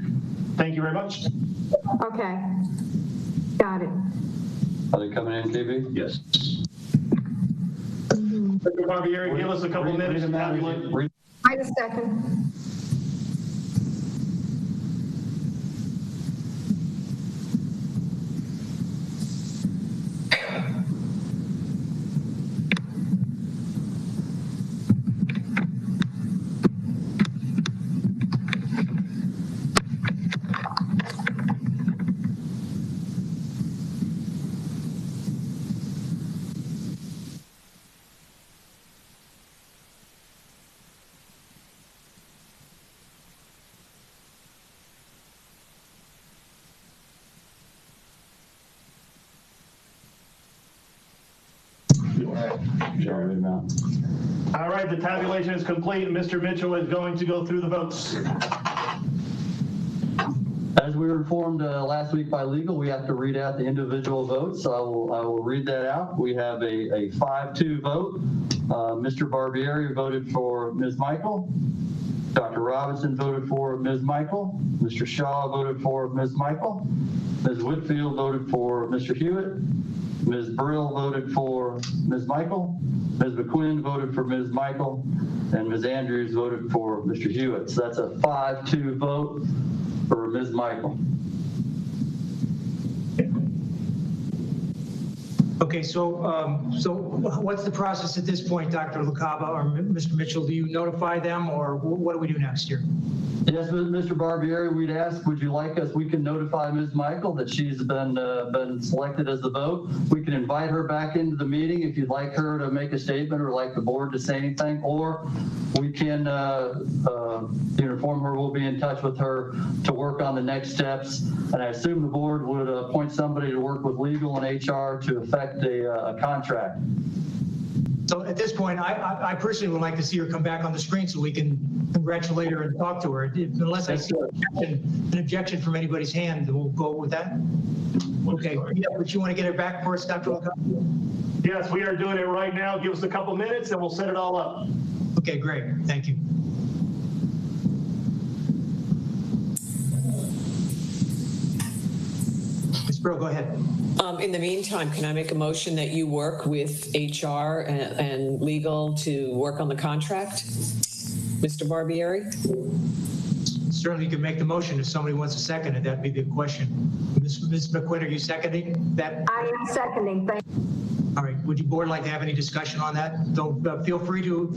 Thank you very much. Okay, got it. Are they coming in, KB? Yes. Mr. Barbieri, give us a couple minutes to tabulate. Wait a second. Shall read them out. All right, the tabulation is complete. Mr. Mitchell is going to go through the votes. As we were informed last week by legal, we have to read out the individual votes. So I will read that out. We have a 5-2 vote. Mr. Barbieri voted for Ms. Michael. Dr. Robinson voted for Ms. Michael. Mr. Shaw voted for Ms. Michael. Ms. Whitfield voted for Mr. Hewitt. Ms. Brill voted for Ms. Michael. Ms. McQuinn voted for Ms. Michael. And Ms. Andrews voted for Mr. Hewitt. So that's a 5-2 vote for Ms. Michael. Okay, so what's the process at this point, Dr. LaCava or Mr. Mitchell? Do you notify them, or what do we do next year? Yes, Mr. Barbieri, we'd ask, would you like us, we can notify Ms. Michael that she's been selected as the vote. We can invite her back into the meeting if you'd like her to make a statement or like the board to say anything, or we can inform her we'll be in touch with her to work on the next steps. And I assume the board would appoint somebody to work with legal and HR to effect a contract. So at this point, I personally would like to see her come back on the screen so we can congratulate her and talk to her. Unless I see an objection from anybody's hand, we'll go with that. Okay, yeah, but you want to get her back for us, Dr. LaCava? Yes, we are doing it right now. Give us a couple minutes and we'll set it all up. Okay, great. Thank you. Ms. Brill, go ahead. In the meantime, can I make a motion that you work with HR and legal to work on the contract? Mr. Barbieri? Certainly you can make the motion if somebody wants to second it. That'd be the question. Ms. McQuinn, are you seconding that? I am seconding. Thank you. All right. Would you board like to have any discussion on that? Don't feel free to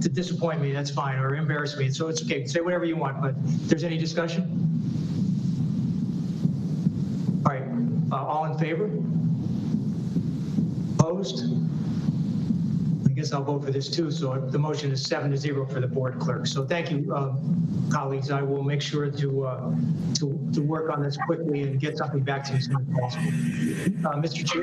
to disappoint me. That's fine, or embarrass me. So it's okay. Say whatever you want. But if there's any discussion. All right. All in favor? Opposed? I guess I'll vote for this too. So the motion is 7-0 for the board clerk. So thank you, colleagues. I will make sure to work on this quickly and get something back to you as soon as possible. Mr. Chair.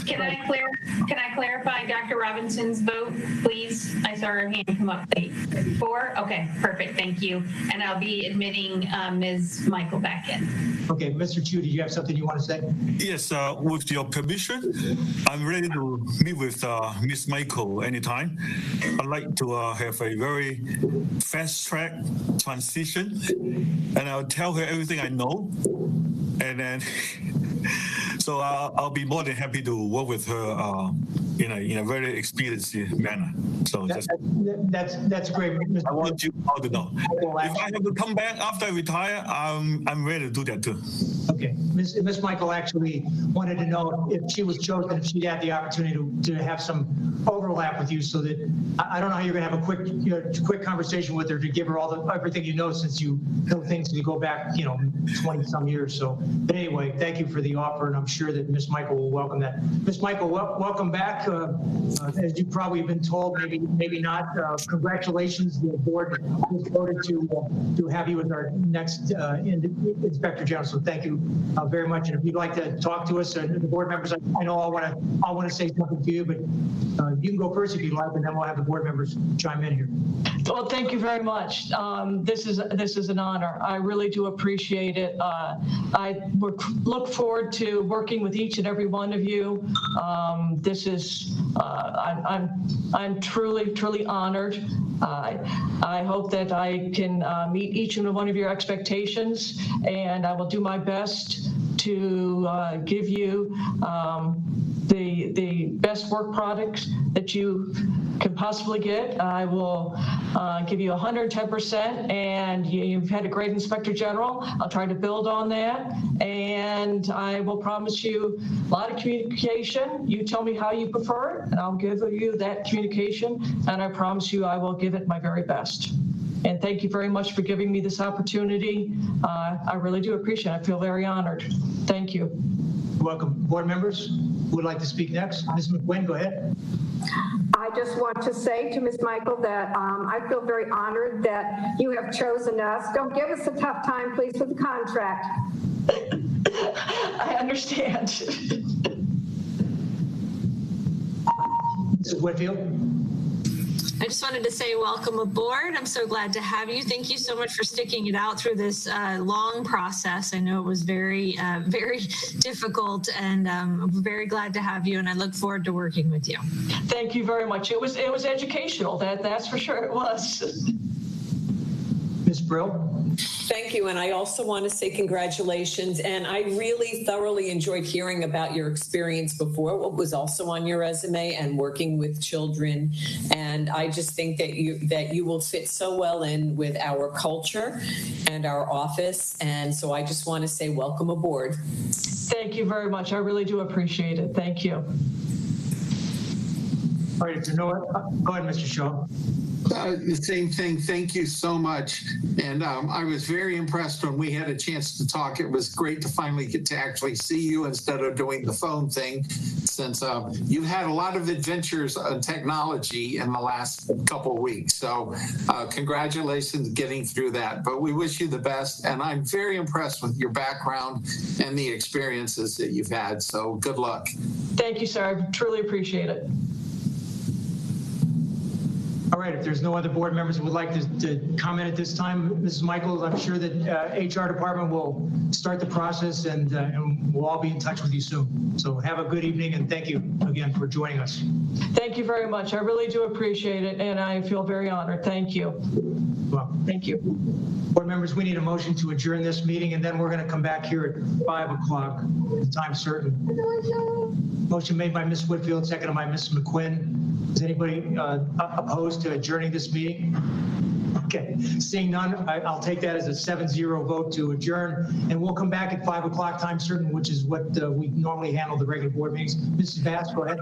Can I clarify Dr. Robinson's vote, please? I saw her hand come up late. 4? Okay, perfect. Thank you. And I'll be admitting Ms. Michael back in. Okay, Mr. Chu, did you have something you want to say? Yes, with your permission, I'm ready to meet with Ms. Michael anytime. I'd like to have a very fast-track transition, and I'll tell her everything I know, and then so I'll be more than happy to work with her in a very experienced manner. So that's great. I want you all to know. If I have to come back after I retire, I'm ready to do that too. Okay, Ms. Michael actually wanted to know if she was chosen, if she'd had the opportunity to have some overlap with you, so that I don't know how you're going to have a quick conversation with her to give her everything you know, since you know things that go back 20 some years. So, but anyway, thank you for the offer, and I'm sure that Ms. Michael will welcome that. Ms. Michael, welcome back. As you've probably been told, maybe not. Congratulations, the board has voted to have you as our next Inspector General. So thank you very much. And if you'd like to talk to us, the board members, I know I want to say something to you, but you can go first if you'd like, and then we'll have the board members chime in here. Well, thank you very much. This is an honor. I really do appreciate it. I look forward to working with each and every one of you. This is I'm truly honored. I hope that I can meet each and one of your expectations, and I will do my best to give you the best work products that you can possibly get. I will give you 110%, and you've had a great Inspector General. I'll try to build on that, and I will promise you a lot of communication. You tell me how you prefer it, and I'll give you that communication, and I promise you I will give it my very best. And thank you very much for giving me this opportunity. I really do appreciate it. I feel very honored. Thank you. You're welcome. Board members, who would like to speak next? Ms. McQuinn, go ahead. I just want to say to Ms. Michael that I feel very honored that you have chosen us. Don't give us a tough time, please, with the contract. I understand. Mrs. Whitfield? I just wanted to say welcome aboard. I'm so glad to have you. Thank you so much for sticking it out through this long process. I know it was very, very difficult, and I'm very glad to have you, and I look forward to working with you. Thank you very much. It was educational. That's for sure it was. Ms. Brill? Thank you. And I also want to say congratulations. And I really thoroughly enjoyed hearing about your experience before, what was also on your resume, and working with children. And I just think that you will fit so well in with our culture and our office. And so I just want to say welcome aboard. Thank you very much. I really do appreciate it. Thank you. All right, if you know what, go ahead, Mr. Shaw. The same thing. Thank you so much. And I was very impressed when we had a chance to talk. It was great to finally get to actually see you instead of doing the phone thing, since you've had a lot of adventures on technology in the last couple of weeks. So congratulations getting through that. But we wish you the best. And I'm very impressed with your background and the experiences that you've had. So good luck. Thank you, sir. I truly appreciate it. All right, if there's no other board members who would like to comment at this time, Mrs. Michaels, I'm sure that HR department will start the process, and we'll all be in touch with you soon. So have a good evening, and thank you again for joining us. Thank you very much. I really do appreciate it, and I feel very honored. Thank you. Well, thank you. Board members, we need a motion to adjourn this meeting, and then we're going to come back here at 5 o'clock, time certain. Motion made by Ms. Whitfield, seconded by Ms. McQuinn. Is anybody opposed to adjourning this meeting? Okay, seeing none, I'll take that as a 7-0 vote to adjourn, and we'll come back at 5 o'clock time certain, which is what we normally handle the regular board meetings. Mrs. Bass, go ahead.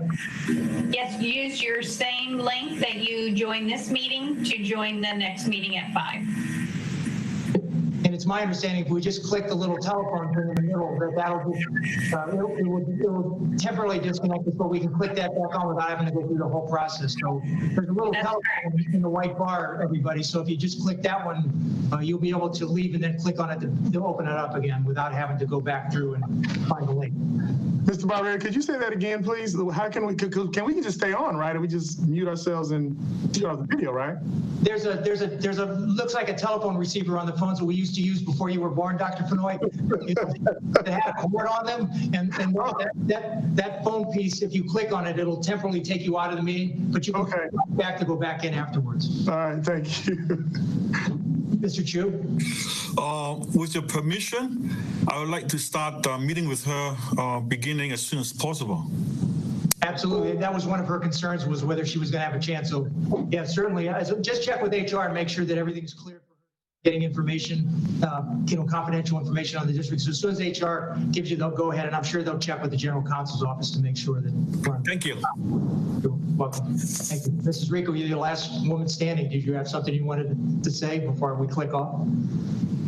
Yes, use your same link that you joined this meeting to join the next meeting at 5. And it's my understanding if we just click the little telephone thing in the middle, that'll just, it will temporarily disconnect us, but we can click that back on without having to go through the whole process. So there's a little telephone in the white bar, everybody. So if you just click that one, you'll be able to leave and then click on it to open it up again without having to go back through and find the link. Mr. Barbieri, could you say that again, please? How can we just stay on, right? And we just mute ourselves and turn off the video, right? There's a looks like a telephone receiver on the phones that we used to use before you were born, Dr. Fenoy. They had a cord on them, and that phone piece, if you click on it, it'll temporarily take you out of the meeting, but you can go back in afterwards. All right, thank you. Mr. Chu? With your permission, I would like to start meeting with her beginning as soon as possible. Absolutely. That was one of her concerns, was whether she was going to have a chance. So, yeah, certainly. Just check with HR and make sure that everything's clear for her getting information, confidential information on the district. So as soon as HR gives you the go-ahead, and I'm sure they'll check with the general counsel's office to make sure that. Thank you. You're welcome. Thank you. Mrs. Rico, you're the last woman standing. Did you have something you wanted to say before we click off?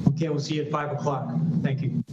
Okay, we'll see you at 5 o'clock. Thank you.